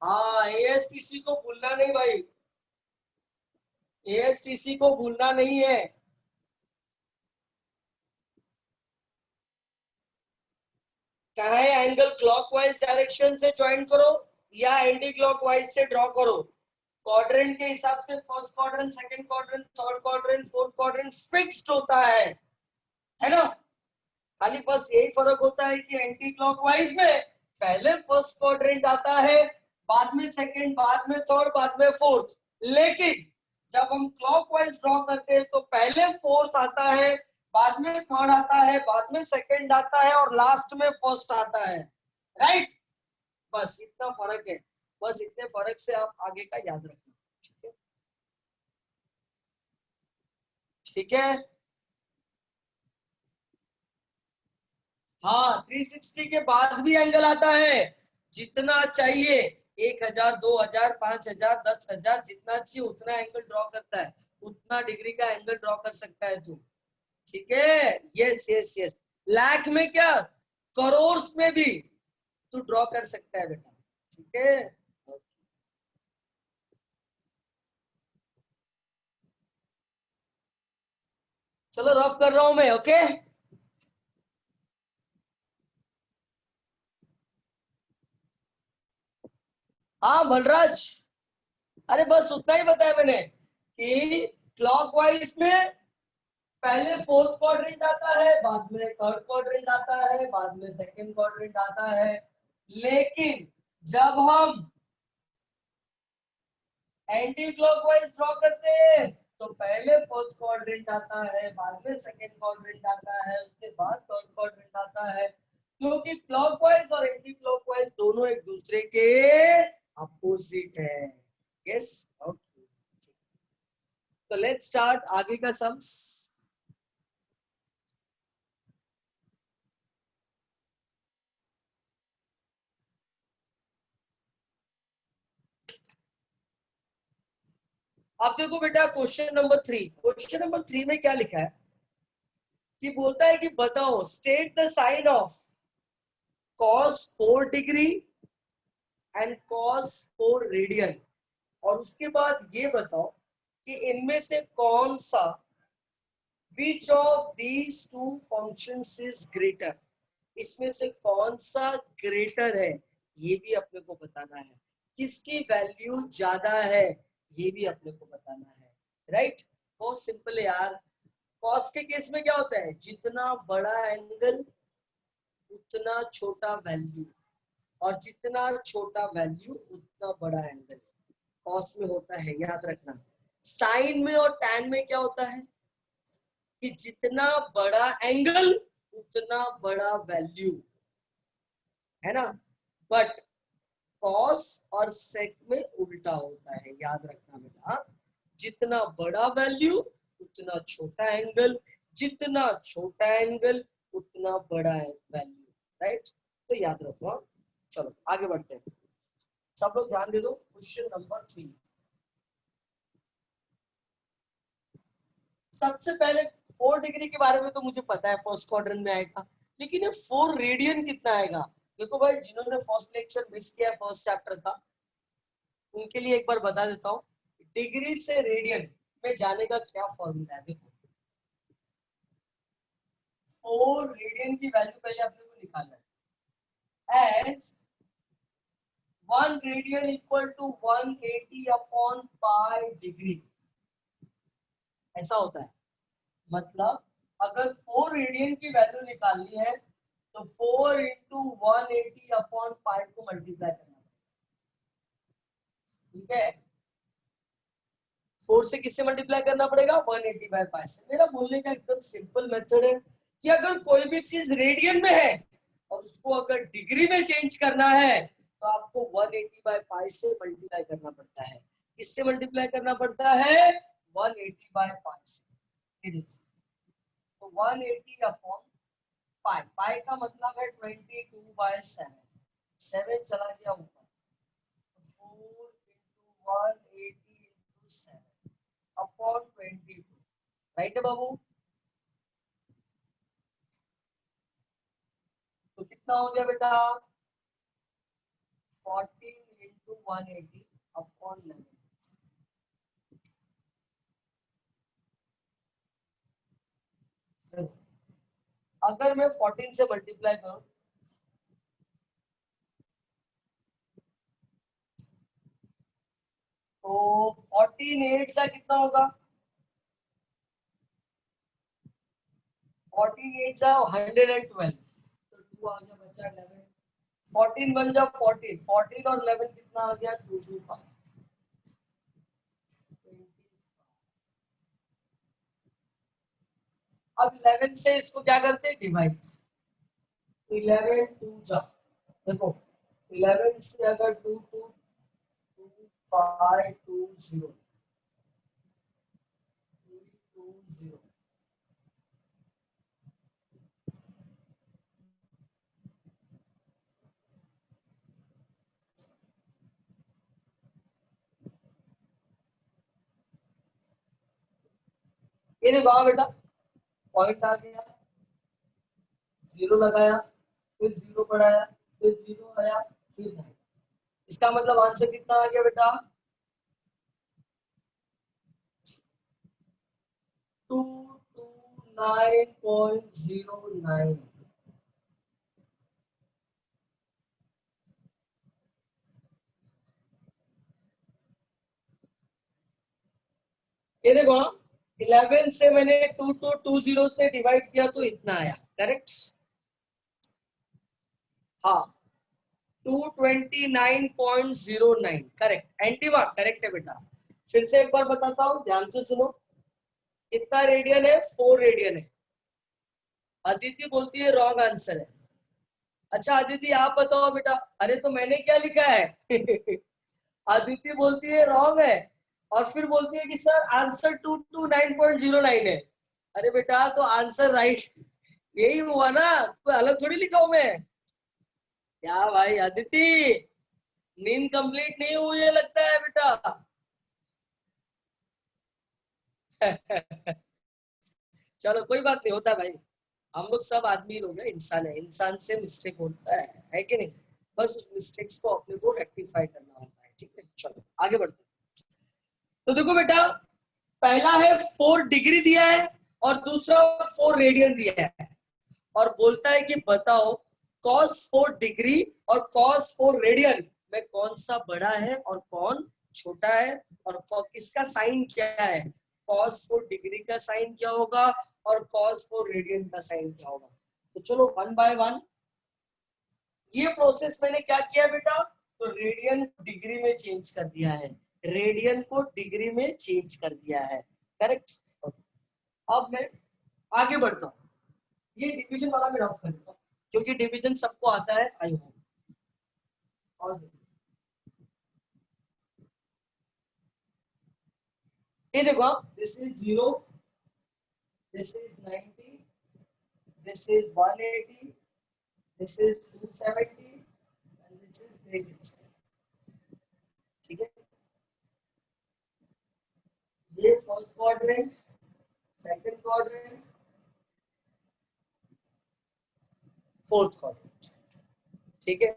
हाँ, एएसटीसी को भूलना नहीं भाई, एएसटीसी को भूलना नहीं है। चाहे एंगल क्लॉकवाइज डायरेक्शन से ज्वाइन करो या एंटी क्लॉकवाइज से ड्रॉ करो, क्वाड्रेंट के हिसाब से first quadrant, second quadrant, third quadrant, fourth quadrant fixed होता है ना। खाली बस यही फर्क होता है कि एंटी क्लॉकवाइज में पहले फर्स्ट क्वाड्रेंट आता है, बाद में सेकंड, बाद में थर्ड, बाद में फोर्थ। लेकिन जब हम क्लॉकवाइज ड्रॉ करते हैं तो पहले फोर्थ आता है, बाद में थर्ड आता है, बाद में सेकंड आता है और लास्ट में फर्स्ट आता है, राइट। बस इतना फर्क है, बस इतने फर्क से आप आगे का याद रखना, ठीक है। हाँ, 360 के बाद भी एंगल आता है, जितना चाहिए, 1000, 2000, 5000, 10,000, जितना चाहिए उतना एंगल ड्रॉ करता है, उतना डिग्री का एंगल ड्रॉ कर सकता है तू, ठीक है। यस यस यस, लाख में क्या, करोड़ में भी तू ड्रॉ कर सकता है बेटा, ठीक है। चलो रफ कर रहा हूं मैं, ओके। हाँ बलराज, अरे बस उतना ही बताया मैंने कि क्लॉकवाइज में पहले फोर्थ क्वाड्रेंट आता है, बाद में थर्ड क्वाड्रेंट आता है, बाद में सेकंड क्वाड्रेंट आता है। लेकिन जब हम एंटी क्लॉकवाइज ड्रॉ करते हैं तो पहले फर्स्ट क्वाड्रेंट आता है, बाद में सेकंड क्वाड्रेंट आता है, उसके बाद थर्ड क्वाड्रेंट आता है, क्योंकि क्लॉकवाइज और एंटी क्लॉकवाइज दोनों एक दूसरे के अपोजिट है। यस, ओके, तो लेट्स स्टार्ट आगे का सम्स। अब देखो बेटा क्वेश्चन नंबर 3, क्वेश्चन नंबर 3 में क्या लिखा है कि बोलता है कि बताओ, state the sign of cos 4 degree and cos 4 radian, और उसके बाद ये बताओ कि इनमें से कौन सा, which of these two functions is greater, इसमें से कौन सा ग्रेटर है, ये भी अपने को बताना है, किसकी वैल्यू ज्यादा है ये भी अपने को बताना है, राइट। बहुत सिंपल है यार। कॉस के केस में क्या होता है, जितना बड़ा एंगल उतना छोटा वैल्यू, और जितना छोटा वैल्यू उतना बड़ा एंगल कॉस में होता है, याद रखना। साइन में और टैन में क्या होता है कि जितना बड़ा एंगल उतना बड़ा वैल्यू, है ना। बट कॉस और सेक में उल्टा होता है, याद रखना बेटा। जितना बड़ा वैल्यू उतना छोटा एंगल, जितना छोटा एंगल उतना बड़ा वैल्यू, राइट। तो याद रखो हाँ? चलो आगे बढ़ते हैं, सब लोग ध्यान दे दो। क्वेश्चन नंबर 3, सबसे पहले 4 डिग्री के बारे में तो मुझे पता है, फर्स्ट क्वाड्रेंट में आएगा, लेकिन ये 4 रेडियन कितना आएगा। देखो भाई, जिन्होंने फर्स्ट लेक्चर मिस किया, फर्स्ट चैप्टर का, उनके लिए एक बार बता देता हूँ, डिग्री से रेडियन में जाने का क्या फॉर्मूला है। देखो 4 रेडियन की वैल्यू पहले अपने को निकालना है, as 1 radian equal to 180 upon pi degree, ऐसा होता है। मतलब अगर 4 रेडियन की वैल्यू निकालनी है तो 4 इंटू 180 अपॉन पाई को मल्टीप्लाई करना, ठीक है। 4 से किससे मल्टीप्लाई करना पड़ेगा, 180 बाय पाई से। मेरा बोलने का एकदम सिंपल मेथड है कि अगर कोई भी चीज रेडियन में है और उसको अगर डिग्री में चेंज करना है तो आपको 180/π से मल्टीप्लाई करना पड़ता है। किससे मल्टीप्लाई करना पड़ता है? 180/π से। ये देखिए, तो 180/π, पाई का मतलब है 22/7, 7 चला गया ऊपर, 4 into 180 into 7 अपॉन 22, राइट है बाबू? तो कितना हो गया बेटा? 14 into 180 अपॉन 11। अगर मैं 14 से मल्टीप्लाई करूं तो 14 8 सा कितना होगा? 14 8 सा 112, तो 2 आ गया, बचा 11। 14 बन जा 14, 14 और 11 कितना आ गया? 25। अब 11 से इसको क्या करते हैं? डिवाइड। 11 2 जा, देखो 11 से अगर 2 2 2 5 2 0 2 0, ये देखो हाँ बेटा, पॉइंट आ गया, जीरो लगाया, फिर जीरो बढ़ाया, फिर जीरो आया, फिर 9। इसका मतलब आंसर कितना आ गया बेटा? 229.09। ये देखो 11 से मैंने 2220 से डिवाइड किया तो इतना आया, करेक्ट? हाँ 229.09, करेक्ट। एंटी मार्क करेक्ट है बेटा। फिर से एक बार बताता हूँ, ध्यान से सुनो। कितना रेडियन है? 4 रेडियन है। अदिति बोलती है रॉन्ग आंसर है। अच्छा अदिति आप बताओ बेटा। अरे तो मैंने क्या लिखा है? अदिति बोलती है रॉन्ग है, और फिर बोलती है कि सर आंसर 229.09 है। अरे बेटा तो आंसर राइट यही हुआ ना, कोई अलग थोड़ी लिखा हूं मैं। क्या भाई अदिति, नींद कंप्लीट नहीं हुई है लगता है बेटा। चलो कोई बात नहीं, होता है भाई। हम लोग सब आदमी लोग हैं, इंसान है, इंसान से मिस्टेक होता है कि नहीं? बस उस मिस्टेक्स को अपने को रेक्टिफाई करना होता है, ठीक है? चलो आगे बढ़ते हैं। तो देखो बेटा, पहला है 4 डिग्री दिया है और दूसरा 4 रेडियन दिया है, और बोलता है कि बताओ cos 4 डिग्री और cos 4 रेडियन में कौन सा बड़ा है और कौन छोटा है, और किसका साइन क्या है? cos 4 डिग्री का साइन क्या होगा और cos 4 रेडियन का साइन क्या होगा? तो चलो 1 बाय 1। ये प्रोसेस मैंने क्या किया बेटा? तो रेडियन डिग्री में चेंज कर दिया है, रेडियन को डिग्री में चेंज कर दिया है, करेक्ट? अब मैं आगे बढ़ता हूँ। ये डिवीजन वाला मैं रफ कर देता हूँ क्योंकि डिवीजन सबको आता है, आई होप। और ये देखो आप, this is 0, this is 90, this is 180, this is 270 and this is 360, ठीक है? ये first quadrant, second quadrant, fourth quadrant, ठीक है?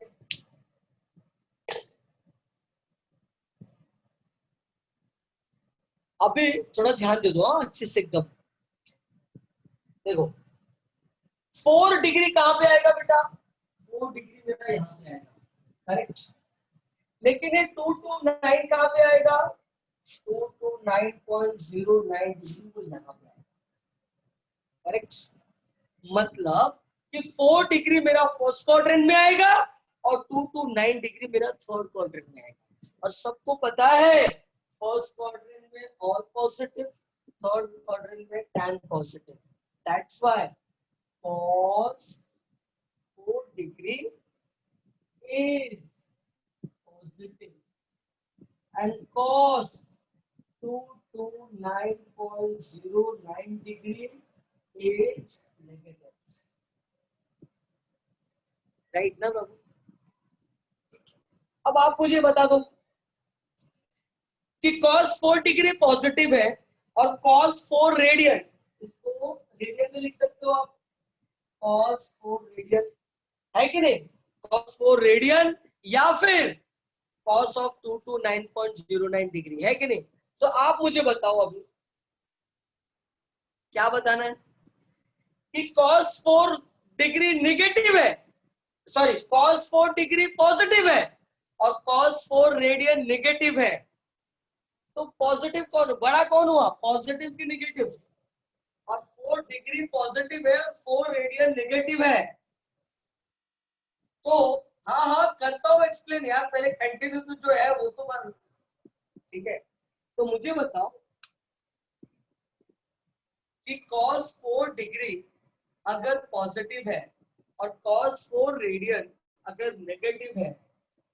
अभी थोड़ा ध्यान दे दो, हाँ अच्छे से एकदम। देखो 4 डिग्री कहां पे आएगा बेटा? 4 डिग्री बेटा यहाँ पे आएगा, करेक्ट? लेकिन ये 229 कहां पे आएगा? 229.09 डिग्री को यहाँ पे आएगा, करेक्ट? मतलब कि 4 डिग्री मेरा फर्स्ट क्वाड्रेंट में आएगा और 229 डिग्री मेरा थर्ड क्वाड्रेंट में आएगा। और सबको पता है फर्स्ट क्वाड्रेंट में ऑल पॉजिटिव, थर्ड क्वाड्रेंट में tan positive. That's why cos 4 degree is positive and cos 2 to 9.09 degree is negative. Right ना बाबू? अब आप मुझे बता दो कि cos 4 डिग्री पॉजिटिव है और cos 4 रेडियन, इसको रेडियन में लिख सकते हो आप, cos 4 रेडियन है कि नहीं, cos 4 रेडियन या फिर cos ऑफ 2 to 9.09 डिग्री है कि नहीं? तो आप मुझे बताओ अभी क्या बताना है कि cos 4 डिग्री निगेटिव है, सॉरी cos 4 डिग्री पॉजिटिव है और cos 4 रेडियन नेगेटिव है। तो पॉजिटिव कौन, बड़ा कौन हुआ, पॉजिटिव की नेगेटिव? और 4 डिग्री पॉजिटिव है, 4 रेडियन नेगेटिव है। तो हाँ हाँ करता हूँ एक्सप्लेन यार, पहले कंटिन्यू तो जो है वो तो मान, ठीक है? तो मुझे बताओ कि cos 4 डिग्री अगर पॉजिटिव है और cos 4 रेडियन अगर नेगेटिव है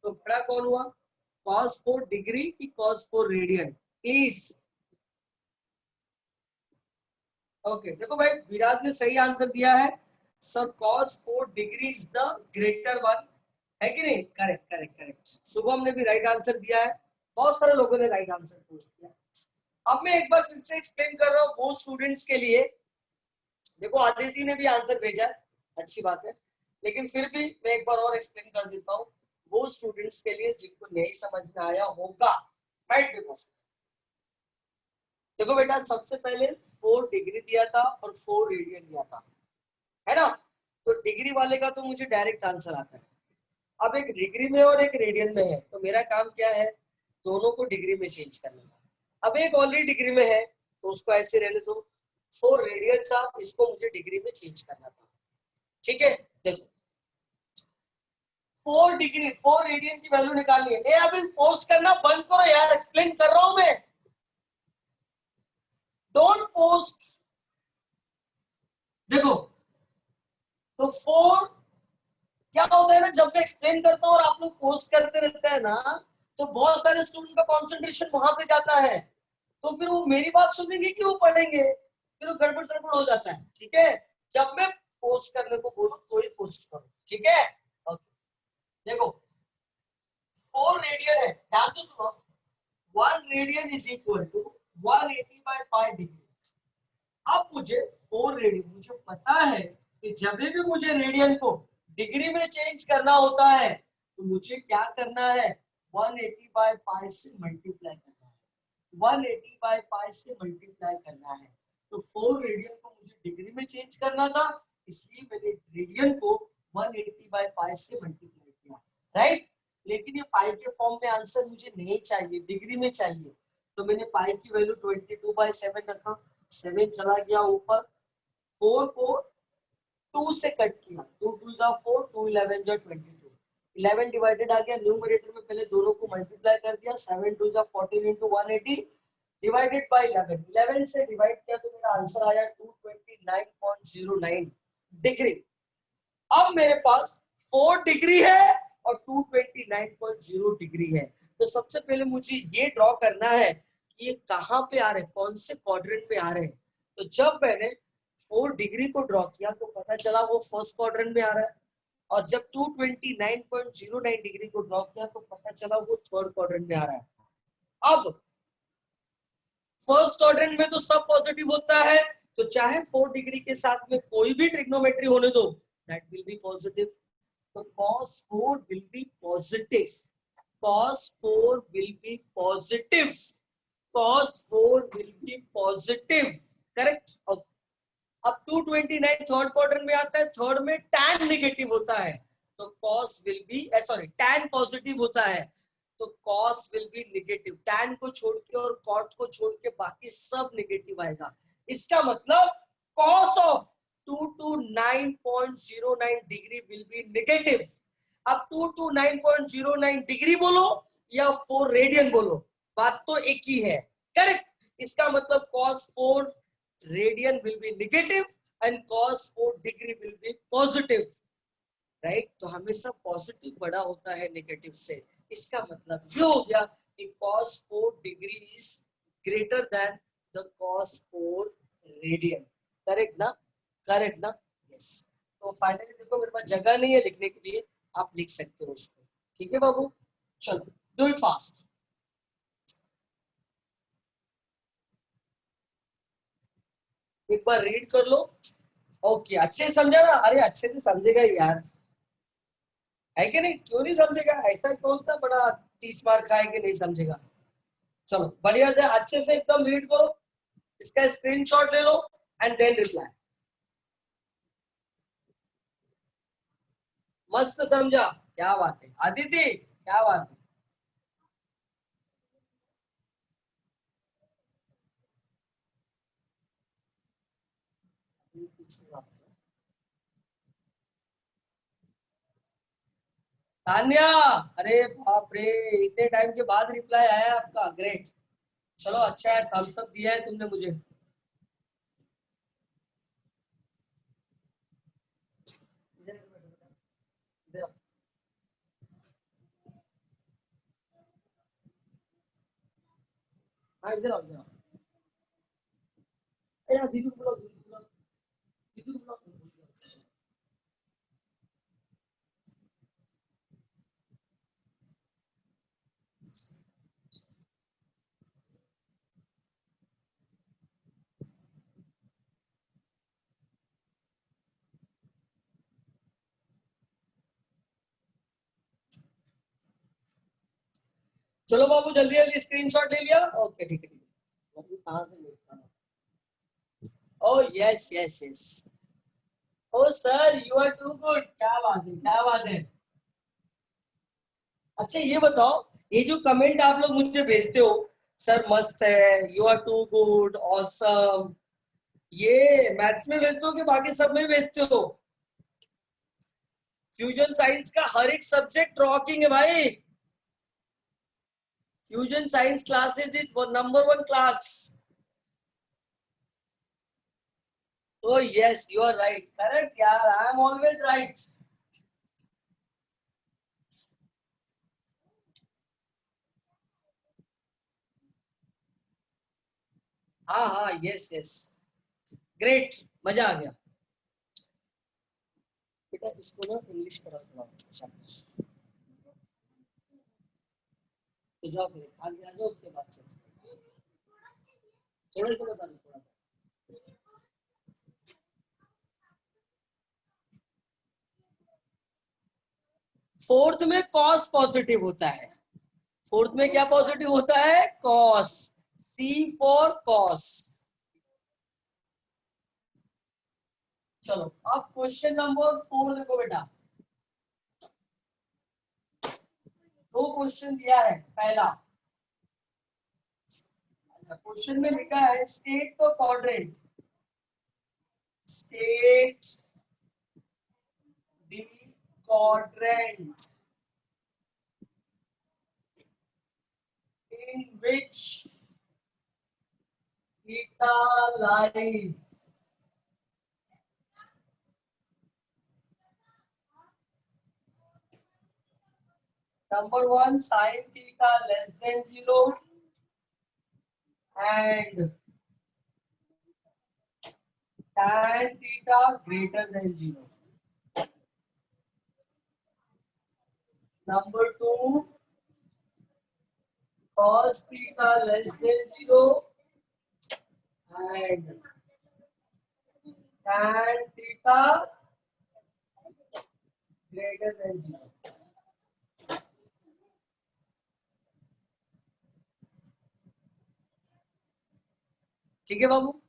तो बड़ा कौन हुआ, cos 4 डिग्री की cos 4 रेडियन? प्लीज ओके देखो भाई, विराज ने सही आंसर दिया है sir, cos 4 degree is the greater one, है कि नहीं? Correct correct correct. शुभम ने भी राइट आंसर दिया है, बहुत सारे लोगों ने राइट आंसर पोस्ट किया। अब मैं एक बार फिर से एक्सप्लेन कर रहा हूँ वो स्टूडेंट्स के लिए, देखो आदिति ने भी आंसर भेजा है, अच्छी बात है, लेकिन फिर भी मैं एक बार और एक्सप्लेन कर देता हूँ वो स्टूडेंट्स के लिए जिनको नहीं समझ में आया होगा, राइट? देखो बेटा, सबसे पहले 4 डिग्री दिया था और 4 रेडियन दिया था, है ना? तो डिग्री वाले का तो मुझे डायरेक्ट आंसर आता है। अब एक डिग्री में और एक रेडियन में है, तो मेरा काम क्या है, दोनों को डिग्री में चेंज करना था। अब एक ऑलरेडी डिग्री में है तो उसको ऐसे रहने दो, 4 रेडियन था, इसको मुझे डिग्री में चेंज करना था, ठीक है? देखो 4 डिग्री 4 रेडियन की वैल्यू निकालनी है। अभी पोस्ट करना बंद करो यार, एक्सप्लेन कर रहा हूं मैं, डोंट पोस्ट। देखो तो 4 क्या होता है ना, जब मैं एक्सप्लेन करता हूँ और आप लोग पोस्ट करते रहते हैं ना, तो बहुत सारे स्टूडेंट का कंसंट्रेशन वहां पे जाता है, तो फिर वो मेरी बात सुनेंगे कि वो पढ़ेंगे, फिर वो गड़बड़ सड़बड़ हो जाता है, ठीक है? जब मैं पोस्ट करने को बोलूं तो ही पोस्ट करो, ठीक है? देखो 4 रेडियन है, ध्यान से सुनो, 1 radian is equal to 180/π degree. अब मुझे 4 रेडियन, मुझे पता है कि जब भी मुझे रेडियन को डिग्री में चेंज करना होता है तो मुझे क्या करना है, 180/π से मल्टीप्लाई करना है, 180/π से मल्टीप्लाई करना है। तो 4 रेडियन को मुझे डिग्री में चेंज करना था, इसलिए मैंने रेडियन को 180/π से मल्टीप्लाई किया, राइट? लेकिन ये पाई के फॉर्म में आंसर मुझे नहीं चाहिए, डिग्री में चाहिए, तो मैंने पाई की वैल्यू 22/7 रखा, 7 चला गया ऊपर, 4 को 2 से कट किया, 2 2 जा 4, 2 11 जा 22, 11 डिवाइडेड आ गया, न्यूमरेटर में पहले दोनों को मल्टीप्लाई कर दिया, 7 2 जा 14 into 180 डिवाइडेड बाय 11, 11 से डिवाइड किया तो मेरा आंसर आया 229.09 डिग्री। अब मेरे पास 4 डिग्री है और 229.0 डिग्री है, तो सबसे पहले मुझे ये ड्रॉ करना है कि ये कहां पे आ रहे हैं, कौन से क्वाड्रेंट में आ रहे हैं। तो जब मैंने 4 डिग्री को ड्रॉ किया तो पता चला वो फर्स्ट क्वाड्रेंट में आ रहा है, और जब 229.09 डिग्री को ड्रॉ किया तो पता चला वो थर्ड क्वाड्रेंट में आ रहा है। अब फर्स्ट क्वाड्रेंट में तो सब पॉजिटिव होता है, तो चाहे 4 डिग्री के साथ में कोई भी ट्रिग्नोमेट्री होने दो, दैट विल बी पॉजिटिव। तो cos 4 will be positive, cos 4 will be positive, cos 4 will be positive, correct? अब 229 थर्ड क्वाड्रेंट में आता है, थर्ड में tan नेगेटिव होता है, तो cos will be sorry tan positive होता है, तो cos will be negative, tan को छोड़ के और cot को छोड़ के बाकी सब नेगेटिव आएगा। इसका मतलब cos of 229.09 degree will be negative. अब 229.09 डिग्री बोलो या 4 रेडियन बोलो, बात तो एक ही है, करेक्ट? इसका मतलब cos 4 radian will be negative and cos 4 degree will be positive, right? तो हमेशा पॉजिटिव बड़ा होता है नेगेटिव से, इसका मतलब ये हो गया कि cos 4 degree is greater than the cos 4 radian. Correct ना? करेक्ट ना? यस। तो फाइनली देखो मेरे पास जगह नहीं है लिखने के लिए, आप लिख सकते हो उसको। ठीक है बाबू, चलो डू इट फास्ट। एक बार रीड कर लो। ओके, अच्छे से समझा ना? अरे अच्छे से समझेगा ही यार, है कि नहीं? क्यों नहीं समझेगा? ऐसा कौन सा बड़ा 30 मार्क का है कि नहीं समझेगा? चलो बढ़िया से अच्छे से एकदम रीड करो, इसका स्क्रीनशॉट ले लो एंड देन रिप्लाई। मस्त समझा, क्या बात है आदिति, क्या बात है। तान्या, अरे बाप रे, इतने टाइम के बाद रिप्लाई आया आपका, ग्रेट। चलो अच्छा है, थम्स अप दिया है तुमने मुझे। हाँ इधर आओ, इधर आओ। अरे यार दीदी को बुलाओ, दीदी को बुलाओ, दीदी को बुलाओ। चलो बाबू जल्दी जल्दी स्क्रीनशॉट ले लिया? ओके ठीक है ठीक है। अभी कहाँ से देखता हूँ? Oh yes yes yes. Oh sir you are too good, क्या बात है, क्या बात है। अच्छा ये बताओ, ये जो कमेंट आप लोग मुझे भेजते हो, सर मस्त है, you are too good, awesome, ये मैथ्स में भेजते हो कि बाकी सब में भेजते हो? फ्यूजन साइंस का हर एक सब्जेक्ट रॉकिंग है भाई। Fusion science classes is number one class. Oh yes, you are right. Correct, यार. I am always right. हाँ हाँ, yes yes. Great, मजा आ गया। बेटा इसको ना इंग्लिश करा थोड़ा, शाबाश। तो जाओ फिर आगे आ जाओ, उसके बाद से थोड़ा सा बता दो, थोड़ा सा। फोर्थ में कॉस पॉजिटिव होता है। फोर्थ में क्या पॉजिटिव होता है? कॉस। C for cos. चलो अब क्वेश्चन नंबर 4 देखो बेटा। दो क्वेश्चन दिया है। पहला क्वेश्चन में लिखा है state the quadrant, state the quadrant in which theta lies. Number one, sin theta less than 0 and tan theta greater than 0. Number two, cos theta less than 0 and tan theta greater than 0. ठीक है बाबू,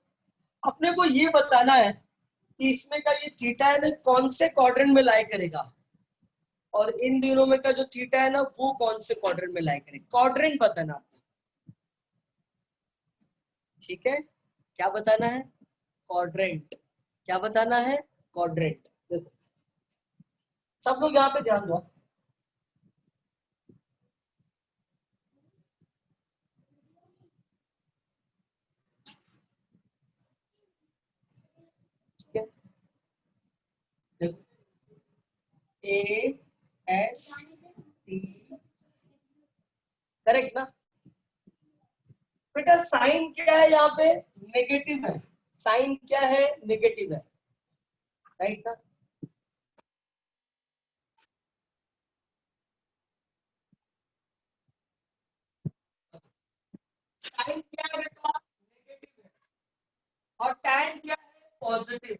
अपने को ये बताना है कि इसमें का ये थीटा है ना कौन से क्वाड्रेंट में लाई करेगा, और इन दिनों में का जो थीटा है ना वो कौन से क्वाड्रेंट में लाई करेगा, क्वाड्रेंट बताना आपको। ठीक है, क्या बताना है? क्वाड्रेंट। क्या बताना है? क्वाड्रेंट। देखो सब लोग यहाँ पे ध्यान दो। ठीक है, देखो ए एस टी करेक्ट ना बेटा? साइन क्या है यहाँ पे? नेगेटिव है। साइन क्या है? नेगेटिव है। राइट ना? साइन क्या है बेटा? नेगेटिव है। और टैन क्या है? पॉजिटिव है।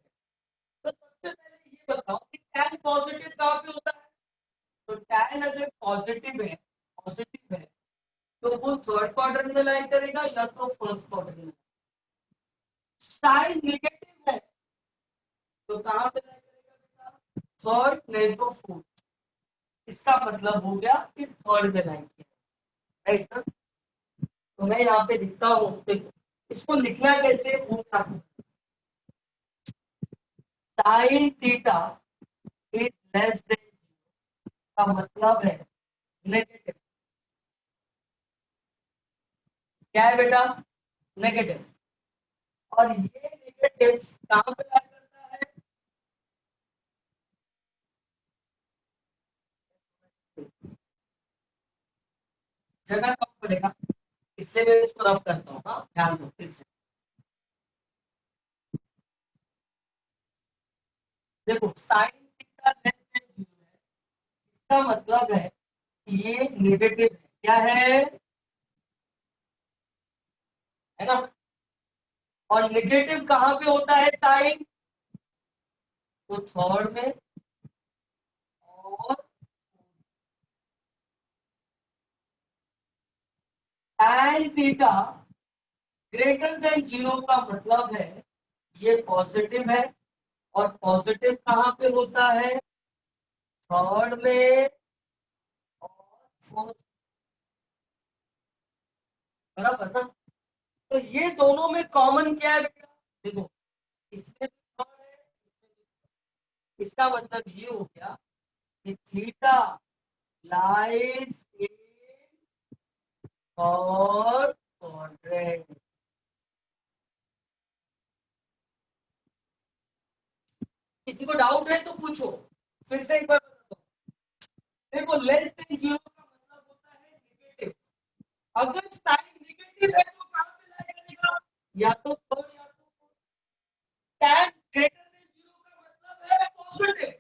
तो सबसे पहले ये बताओ कि टैन पॉजिटिव कहाँ पे होता है? तो टैन अगर पॉजिटिव है तो वो थर्ड क्वाड्रेंट में लाई करेगा या तो फर्स्ट क्वाड्रेंट में। साइन नेगेटिव है तो कहां पे लाई करेगा बेटा? थर्ड नहीं तो फोर्थ। इसका मतलब हो गया कि थर्ड में लाई किया। राइट ना? तो मैं यहाँ पे लिखता हूँ, देखो इसको लिखना कैसे वो क्या? Sine theta is less than का मतलब है नेगेटिव। क्या है बेटा? नेगेटिव। और ये नेगेटिव कहां पे लाई करता है? जगह कम पड़ेगा, इसलिए मैं इसको रफ करता हूँ। हाँ ध्यान दो फिर से। देखो साइन थीटा लेस देन 0 है, इसका मतलब है ये नेगेटिव है। क्या है ना? और नेगेटिव कहां पे होता है साइन? तो थर्ड में। और tan थीटा ग्रेटर देन 0 का मतलब है ये पॉजिटिव है। और पॉजिटिव कहां पे होता है? थर्ड में और फोर्थ। बराबर ना? तो ये दोनों में कॉमन क्या है बेटा? देखो इसमें भी थर्ड है, इसमें भी। इसका मतलब ये हो गया कि थीटा लाइज इन और क्वाड्रेंट। किसी को डाउट है तो पूछो, फिर से एक बार बताता हूं। देखो लेस देन 0 का मतलब होता है नेगेटिव। अगर साइन नेगेटिव है तो कहां पे लाई करेगा? या तो थर्ड या तो फोर्थ। tan ग्रेटर देन 0 का मतलब है पॉजिटिव।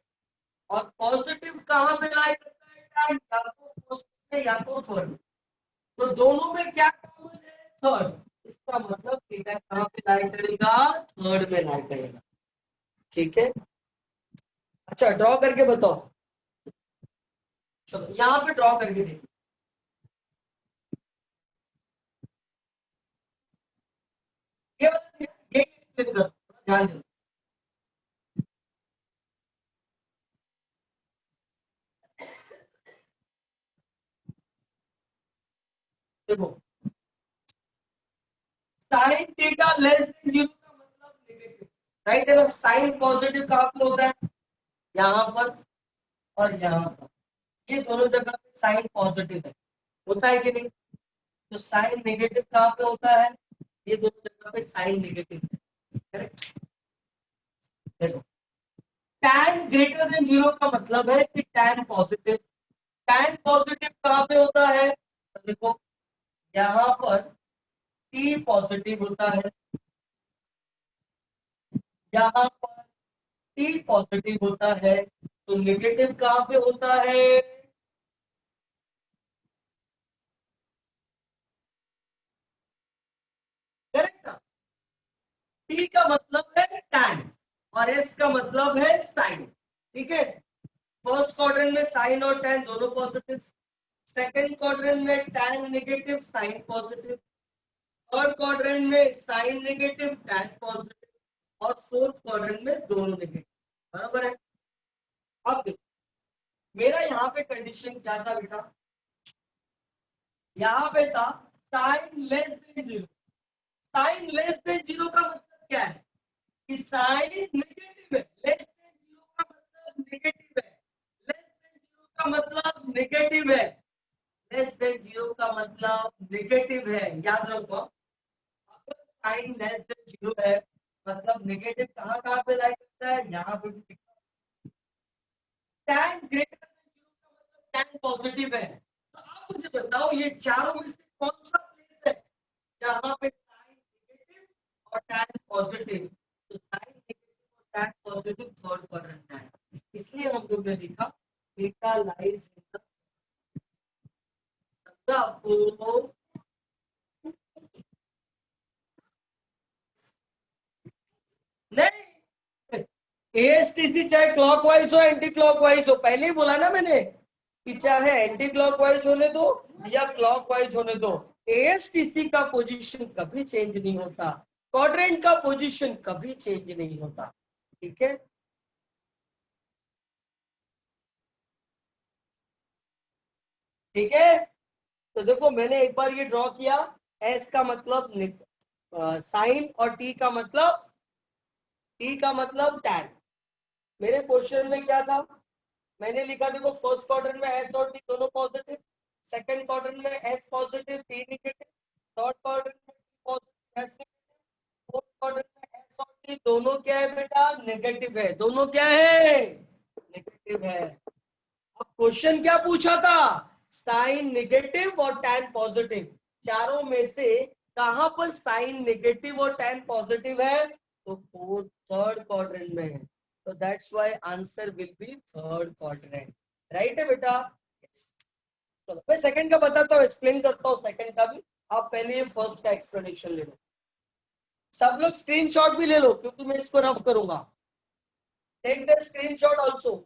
और पॉजिटिव कहां पे लाई करता है tan? या तो फर्स्ट में या तो थर्ड में। तो दोनों में क्या कॉमन है? थर्ड। इसका मतलब थीटा कहां पे लाई करेगा? थर्ड में लाई करेगा। ठीक है? अच्छा ड्रॉ करके बताओ। चलो यहाँ पे ड्रॉ करके देखो। ये ये एक्सप्लेन करो, ध्यान दो। देखो साइन थीटा लेस देन 0 का मतलब नेगेटिव। राइट है ना? साइन पॉजिटिव कहां पे होता है? यहाँ पर और यहाँ पर। ये दोनों जगह पे साइन पॉजिटिव है, होता है कि नहीं? तो साइन नेगेटिव कहां पे होता है? ये दोनों जगह पे साइन नेगेटिव है। करेक्ट? देखो tan ग्रेटर देन 0 का मतलब है कि tan पॉजिटिव। tan पॉजिटिव कहां पे होता है? तो देखो यहाँ पर t पॉजिटिव होता है, यहाँ पर t पॉजिटिव होता है। तो नेगेटिव कहां पे होता है? करेक्ट ना? t का मतलब है tan और s का मतलब है साइन। ठीक है? फर्स्ट क्वाड्रेंट में साइन और tan दोनों पॉजिटिव। सेकंड क्वाड्रेंट में tan negative sine positive. Third quadrant में साइन नेगेटिव tan पॉजिटिव। और फोर्थ क्वाड्रेंट में दोनों नेगेटिव। बराबर है? अब देखो मेरा यहाँ पे कंडीशन क्या था बेटा? यहाँ पे था sine less than 0। Sine less than 0 का मतलब क्या है? कि साइन नेगेटिव है। लेस देन 0 का मतलब नेगेटिव है। लेस देन 0 का मतलब नेगेटिव है। लेस देन 0 का मतलब नेगेटिव है। याद रखो अगर साइन लेस देन 0 है मतलब नेगेटिव कहाँ कहाँ पे लाई करता है? यहाँ पे भी। tan ग्रेटर देन 0 का मतलब tan पॉजिटिव है। तो आप मुझे मुझे बताओ ये चारों में से कौन सा प्लेस है जहां पे साइन नेगेटिव और टैन पॉजिटिव? तो साइन नेगेटिव और टैन पॉजिटिव थर्ड क्वाड्रेंट में है, इसलिए हम लोग ने लिखा बीटा लाइज इन द, समझा आपको? नहीं, एएसटीसी चाहे क्लॉकवाइज हो एंटी क्लॉकवाइज हो, पहले ही बोला ना मैंने कि चाहे एंटी क्लॉकवाइज होने दो या क्लॉकवाइज होने दो, एएसटीसी का पोजीशन कभी चेंज नहीं होता, क्वाड्रेंट का पोजीशन कभी चेंज नहीं होता। ठीक है, ठीक है। तो देखो मैंने एक बार ये ड्रॉ किया, एस का मतलब साइन और टी का मतलब टैन। मेरे क्वेश्चन में क्या था, मैंने लिखा देखो फर्स्ट क्वाड्रेंट में एस और टी दोनों पॉजिटिव, सेकंड क्वाड्रेंट में S positive T negative, third quadrant में T positive S negative, fourth quadrant में एस और टी दोनों क्या है बेटा, नेगेटिव है, दोनों क्या है, नेगेटिव है। अब क्वेश्चन क्या पूछा था, साइन नेगेटिव और टैन पॉजिटिव, चारों में से कहां पर साइन नेगेटिव और टैन पॉजिटिव है? तो फोर्थ थर्ड क्वाड्रेंट में है, तो that's why answer will be third quadrant. Right है बेटा? yes. चलो मैं सेकंड का बताता हूँ, एक्सप्लेन करता हूँ सेकंड का भी, आप पहले ये फर्स्ट का एक्सप्लेनेशन ले लो, सब लोग स्क्रीनशॉट भी ले लो क्योंकि मैं इसको रफ करूंगा। Take the screenshot also.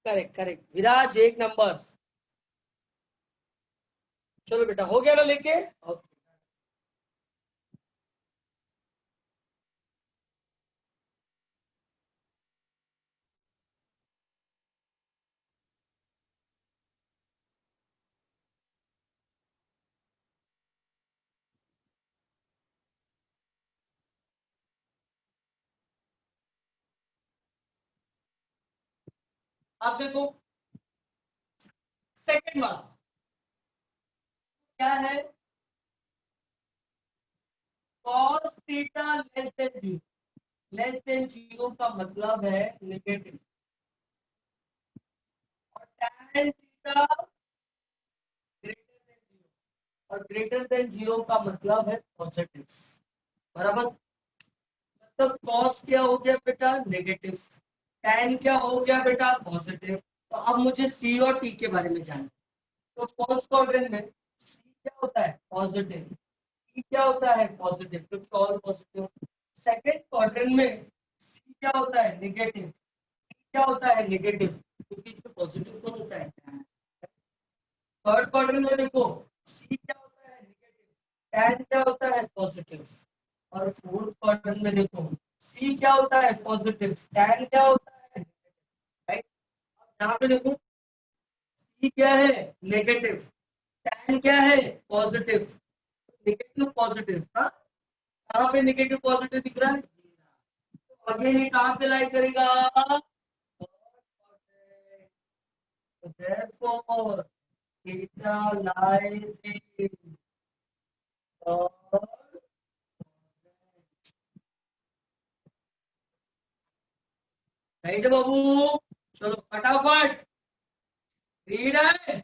Correct correct, Viraj एक नंबर। चलो बेटा हो गया ना लेके? आप देखो सेकंड वाला क्या है, cos theta less than zero, less than zero का मतलब है नेगेटिव, और tan theta greater than zero, और ग्रेटर देन जीरो का मतलब है पॉजिटिव, बराबर? मतलब cos क्या हो गया बेटा, नेगेटिव, tan क्या हो गया बेटा, पॉजिटिव। तो अब मुझे सी और टी के बारे में जानना, तो फर्स्ट क्वाड्रेंट में सी क्या होता है, पॉजिटिव, टी क्या होता है, पॉजिटिव, तो ऑल पॉजिटिव। सेकंड क्वाड्रेंट में सी क्या होता है, नेगेटिव, टी क्या होता है, नेगेटिव, क्योंकि इसमें पॉजिटिव कौन होता है, थर्ड क्वाड्रेंट में देखो सी क्या होता है, नेगेटिव, टैन क्या होता है, पॉजिटिव, और फोर्थ क्वाड्रेंट में देखो सी क्या होता है, पॉजिटिव, टैन क्या होता है, राइट? अब यहाँ पे देखो सी क्या है, नेगेटिव, टैन क्या है, पॉजिटिव, नेगेटिव पॉजिटिव, हाँ कहाँ पे नेगेटिव पॉजिटिव दिख रहा है, तो अगेन ये कहाँ पे लाई करेगा, therefore theta lies in third, right बाबू? चलो फटाफट रीड है,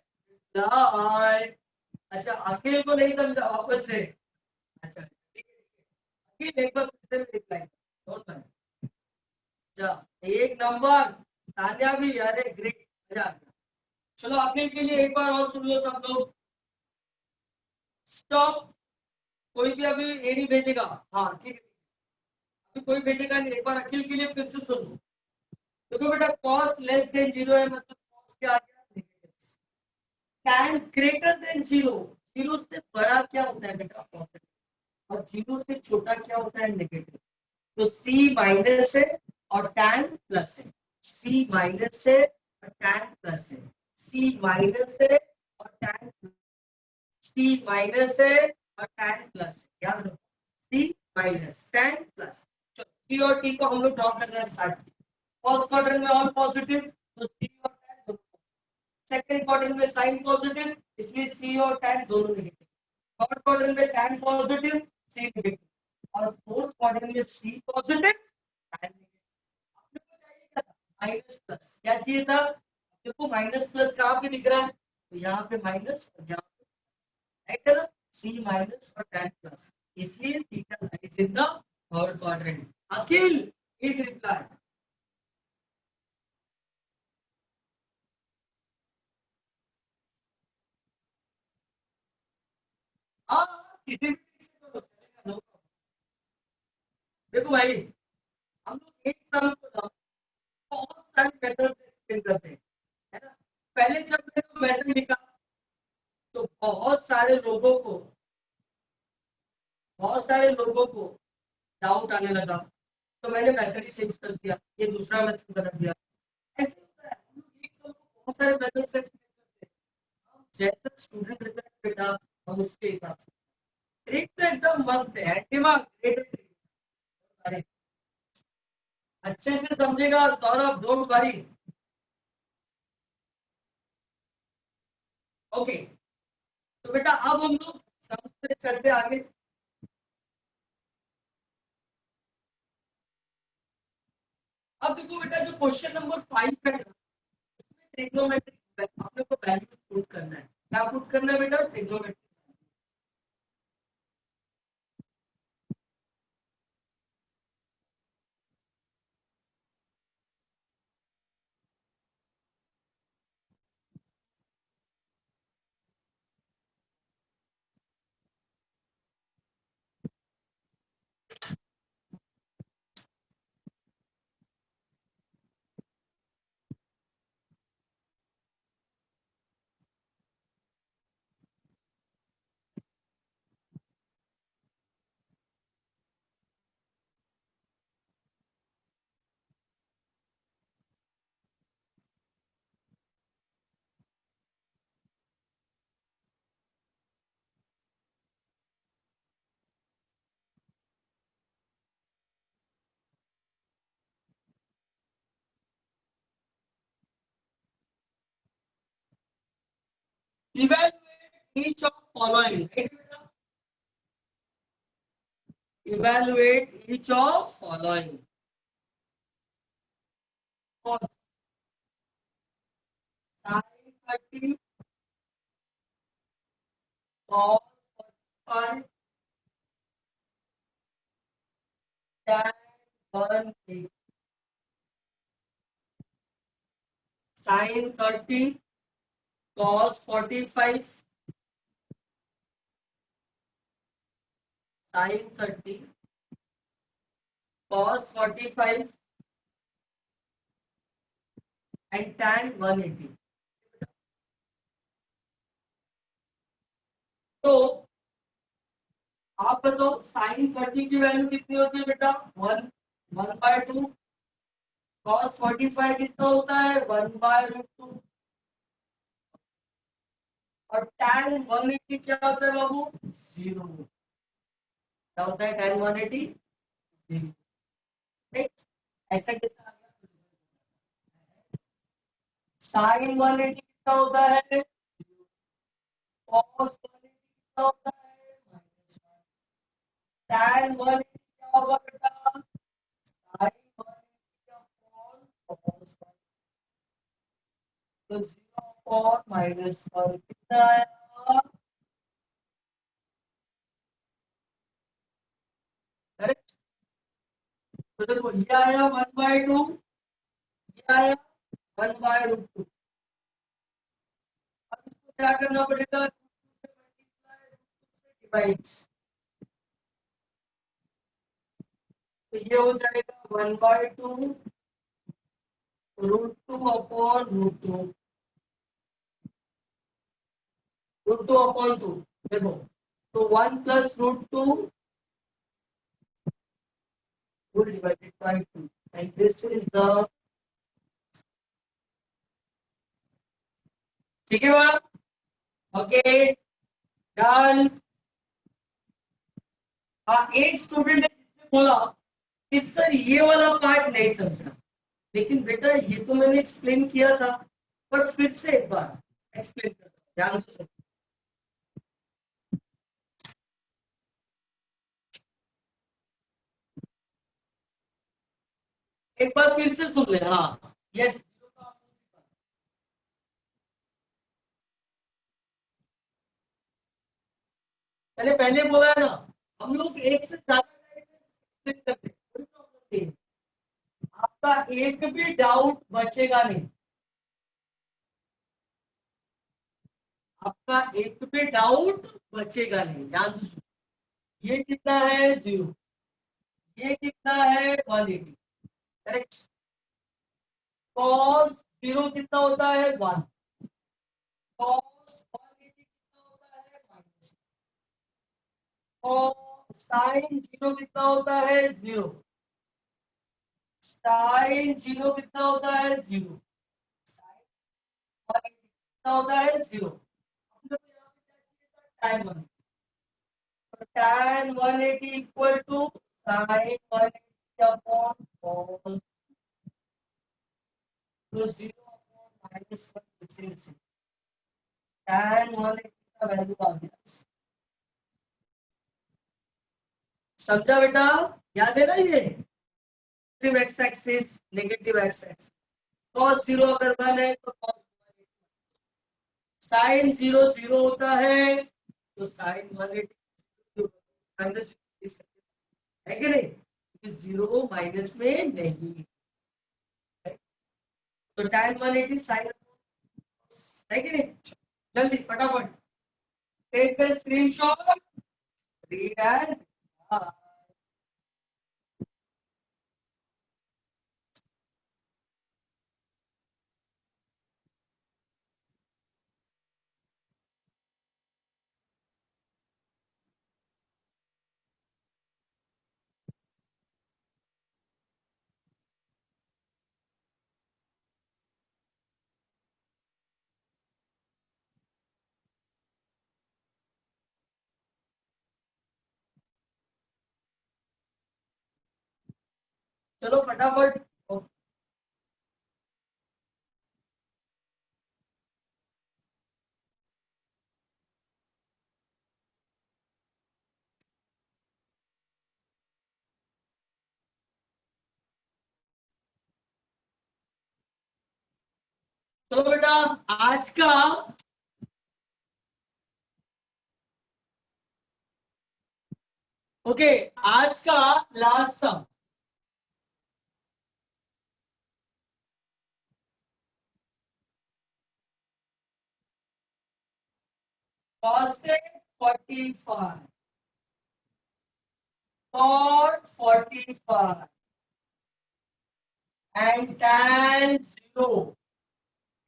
अच्छा अखिल को नहीं समझा वापस से, अच्छा ठीक है, अखिल एक बार फिर से रिप्लाई डोंट वरी। अच्छा एक नंबर, तान्या भी, अरे ग्रेट, मजा आ गया। चलो अखिल के लिए एक बार और सुन लो सब लोग, स्टॉप, कोई भी अभी ये नहीं भेजेगा, हाँ ठीक है, अभी कोई भेजेगा नहीं, एक बार अखिल के लिए फिर से सुन लो। देखो बेटा cos लेस देन जीरो है, मतलब cos क्या आ गया, negative, tan greater than zero, zero से बड़ा क्या होता है बेटा, पॉजिटिव, और जीरो से छोटा क्या होता है, नेगेटिव। तो सी माइनस है और टैन प्लस है, सी माइनस है और टैन प्लस है, सी माइनस है और टैन, सी माइनस है और टैन प्लस, याद रखो सी माइनस टैन प्लस। सी और टी को हम लोग ड्रॉ करना स्टार्ट किया। फर्स्ट क्वाड्रेंट में ऑल पॉजिटिव, तो सी और टैन। सेकंड क्वाड्रेंट में साइन पॉजिटिव, इसलिए सी और टैन दोनों नेगेटिव। थर्ड क्वाड्रेंट में टैन पॉजिटिव, सी नेगेटिव। और फोर्थ क्वाड्रेंट में सी पॉजिटिव, टैन नेगेटिव। आपने को चाहिए क्या था, माइनस प्लस, क्या चाहिए था, देखो माइनस प्लस कहाँ पे दिख रहा है, तो यहाँ पे माइनस और यहाँ पे राइट है ना, सी माइनस और टैन प्लस, इसलिए theta lies in the third quadrant. Akhil is reply. हाँ, किसी भी से करो, चलेगा, no problem। देखो भाई, हम लोग एक सम को ना बहुत सारे मेथड से एक्सप्लेन करते हैं, है ना। पहले जब मैंने मेथड लिखा तो बहुत सारे लोगों को डाउट आने लगा, तो मैंने मेथड ही चेंज कर दिया, ये दूसरा मेथड बना दिया। ऐसे होता है, हम लोग एक सम को बहुत सारे मेथड से एक्सप्लेन करते हैं। हम जैसा स्टूडेंट रहता है बेटा, हम उसके हिसाब से। ट्रिक तो एकदम मस्त है, दिमाग ग्रेट ट्रिक। अरे अच्छे से समझेगा सौरभ, डोंट वरी। ओके, तो बेटा अब हम लोग सम पे चलते आगे। अब देखो बेटा, जो क्वेश्चन नंबर 5 है ना, उसमें ट्रिग्नोमेट्रिक आपने को वैल्यूज पुट करना है। क्या पुट करना है बेटा, trigonometric. Evaluate each of following, right बेटा, इवैल्यूएट ईच ऑफ फॉलोइंग। और sine 30, cos 45, tan 180। Sine 30, cos 45, sine 30, cos 45 and tan 180। तो आप बताओ साइन 30 की वैल्यू कितनी होती है बेटा, 1/2। cos 45 कितना होता है, 1/√2। और tan 180 क्या होता है बाबू, 0। क्या होता है tan 180, 0। ठीक, ऐसा कैसा आ गया, साइन 180 कितना होता है, cos 180 कितना होता है, -1। tan 180 क्या होगा बेटा, sin 180 अपॉन cos 1। तो 0 और -1 कितना आया, करेक्ट। तो देखो ये आया 1/2, ये आया 1/√2। अब इसको क्या करना पड़ेगा, डिवाइड। तो ये हो जाएगा 1/2 √2 अपॉन √2, √2 अपॉन 2। देखो, तो 1 + √2 whole divided by 2 and this is the, ठीक है बड़ा, ओके डन। हाँ, एक स्टूडेंट ने जिसने बोला कि सर ये वाला पार्ट नहीं समझा, लेकिन बेटा ये तो मैंने एक्सप्लेन किया था, बट फिर से एक बार एक्सप्लेन करता हूं, ध्यान से सुनो। एक बार फिर से सुन ले, हाँ यस। मैंने पहले बोला है ना, हम लोग एक से ज्यादा एक्सप्लेन करते हैं, कोई प्रॉब्लम नहीं है। आपका एक भी डाउट बचेगा नहीं, आपका एक भी डाउट बचेगा नहीं, ध्यान से सुनो। ये कितना है 0, ये कितना है 180, करेक्ट। cos 0 कितना होता है 1, cos 180 कितना होता है माइनस, और साइन 0 कितना होता है 0, साइन 0 कितना होता है 0, साइन 180 कितना होता है 0। हम लोग यहाँ पे क्या चाहिए था, tan 1, तो tan 180 equal to sine 180 upon cos, तो 0 अपॉन -1 से tan 180 का वैल्यू आ गया। समझा बेटा, याद है ना ये, positive x axis negative x axis, cos 0 अगर 1 है तो cos साइन 0 0 होता है, तो साइन 180 माइनस है कि नहीं, 0 माइनस में नहीं है, तो tan 180 साइन है कि नहीं। जल्दी फटाफट take the screenshot, read and, चलो फटाफट। चलो बेटा, आज का ओके, आज का last sum, cosec 45, cot 45 and tan 0।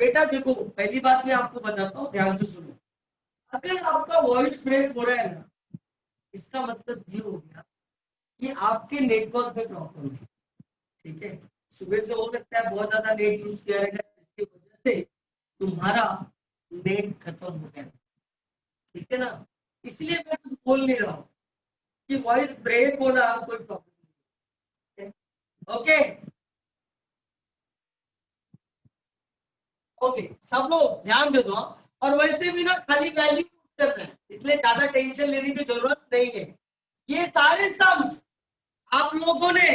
बेटा देखो, पहली बात मैं आपको बताता हूँ, ध्यान से सुनो। अगर आपका वॉइस ब्रेक हो रहा है ना, इसका मतलब ये हो गया कि आपके नेटवर्क में प्रॉब्लम है, ठीक है। सुबह से हो सकता है बहुत ज्यादा नेट यूज किया रहेगा, जिसकी वजह से तुम्हारा नेट खत्म हो गया, ठीक है ना। इसलिए मैं कुछ बोल नहीं रहा हूँ कि वॉइस ब्रेक होना कोई प्रॉब्लम नहीं है, ओके। ओके, सब लोग ध्यान दे दो, और वैसे भी ना खाली वैल्यू करना है, इसलिए ज्यादा टेंशन लेने की जरूरत नहीं है। ये सारे सम्स आप लोगों ने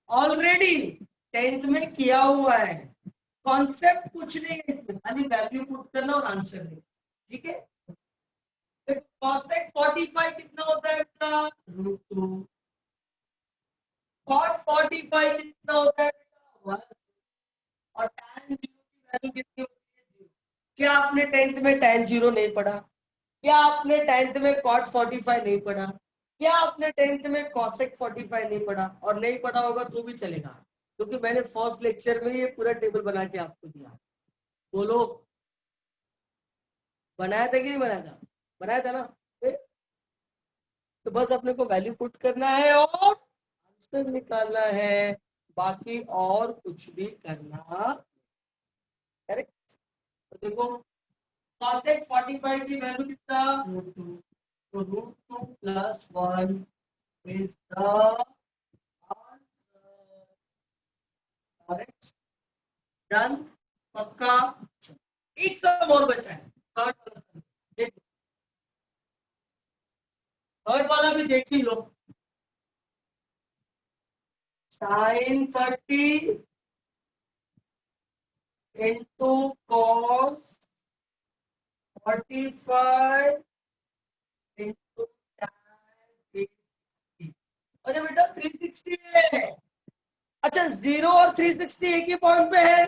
ऑलरेडी 10th में किया हुआ है, कॉन्सेप्ट कुछ नहीं है इसमें, खाली वैल्यू पुट करना और आंसर देना, ठीक है। कॉसेक 45 कितना होता है बेटा, √2, कॉट 45 कितना होता है बेटा 1, और tan 0 की वैल्यू कितनी होती है 0। क्या आपने 10th में tan 0 नहीं पढ़ा, क्या आपने 10th में cot 45 नहीं पढ़ा, क्या आपने 10th में cosec 45 नहीं पढ़ा, और नहीं पढ़ा होगा तो भी चलेगा, क्योंकि मैंने फर्स्ट लेक्चर में ये पूरा टेबल बना के आपको दिया। बोलो, बनाया था कि नहीं बनाया था, बनाया था ना। तो बस अपने को वैल्यू पुट करना है और आंसर निकालना है, बाकी और कुछ भी करना। करेक्ट। तो देखो cosec 45 की वैल्यू कितना, √2, तो √2 + 1 is the answer. Correct, done, पक्का। एक सम और बचा है, थर्ड वाला सम। देखो थर्ड वाला भी देख ही लो। sin 30 into cos 45 into tan 360। अरे बेटा 360 है। अच्छा 0 और 360 एक ही पॉइंट पे है,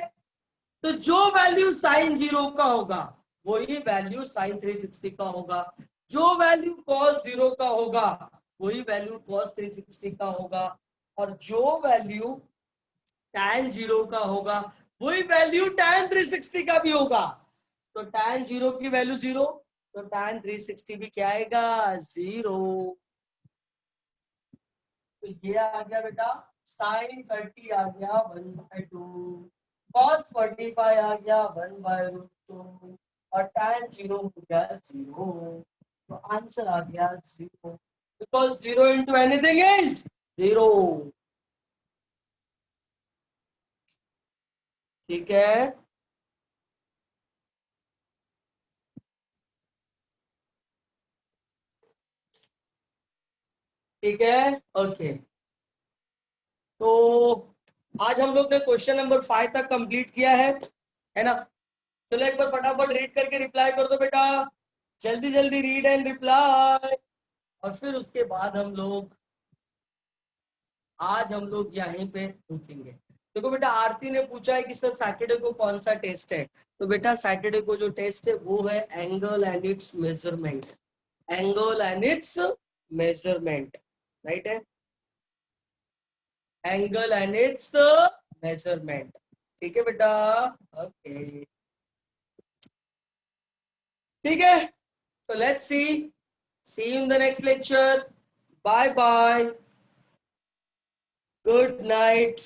तो जो वैल्यू साइन 0 का होगा वही वैल्यू साइन 360 का होगा, जो वैल्यू cos 0 का होगा वही वैल्यू cos 360 का होगा, और जो वैल्यू tan 0 का होगा वही वैल्यू tan 360 का भी होगा। तो tan 0 की वैल्यू 0, तो tan 360 भी क्या आएगा, 0। तो ये आ गया बेटा sin 30 आ गया 1/2, cos 45 आ गया 1/√2, और tan 0 हो गया 0। तो आंसर आ गया 0, बिकॉज 0 into anything is 0। ठीक है, ठीक है, ओके। तो आज हम लोग ने क्वेश्चन नंबर 5 तक कंप्लीट किया है ना। चलो एक बार फटाफट रीड करके रिप्लाई कर दो बेटा, जल्दी जल्दी रीड एंड रिप्लाई, और फिर उसके बाद हम लोग यहीं पे रुकेंगे। देखो बेटा आरती ने पूछा है कि सर सैटरडे को कौन सा टेस्ट है, तो बेटा सैटरडे को जो टेस्ट है वो है angle and its measurement, angle and its measurement, right है, एंगल एंड इट्स मेजरमेंट। ठीक है बेटा, ओके, ठीक है। तो let's see you in the next lecture, bye bye, good night.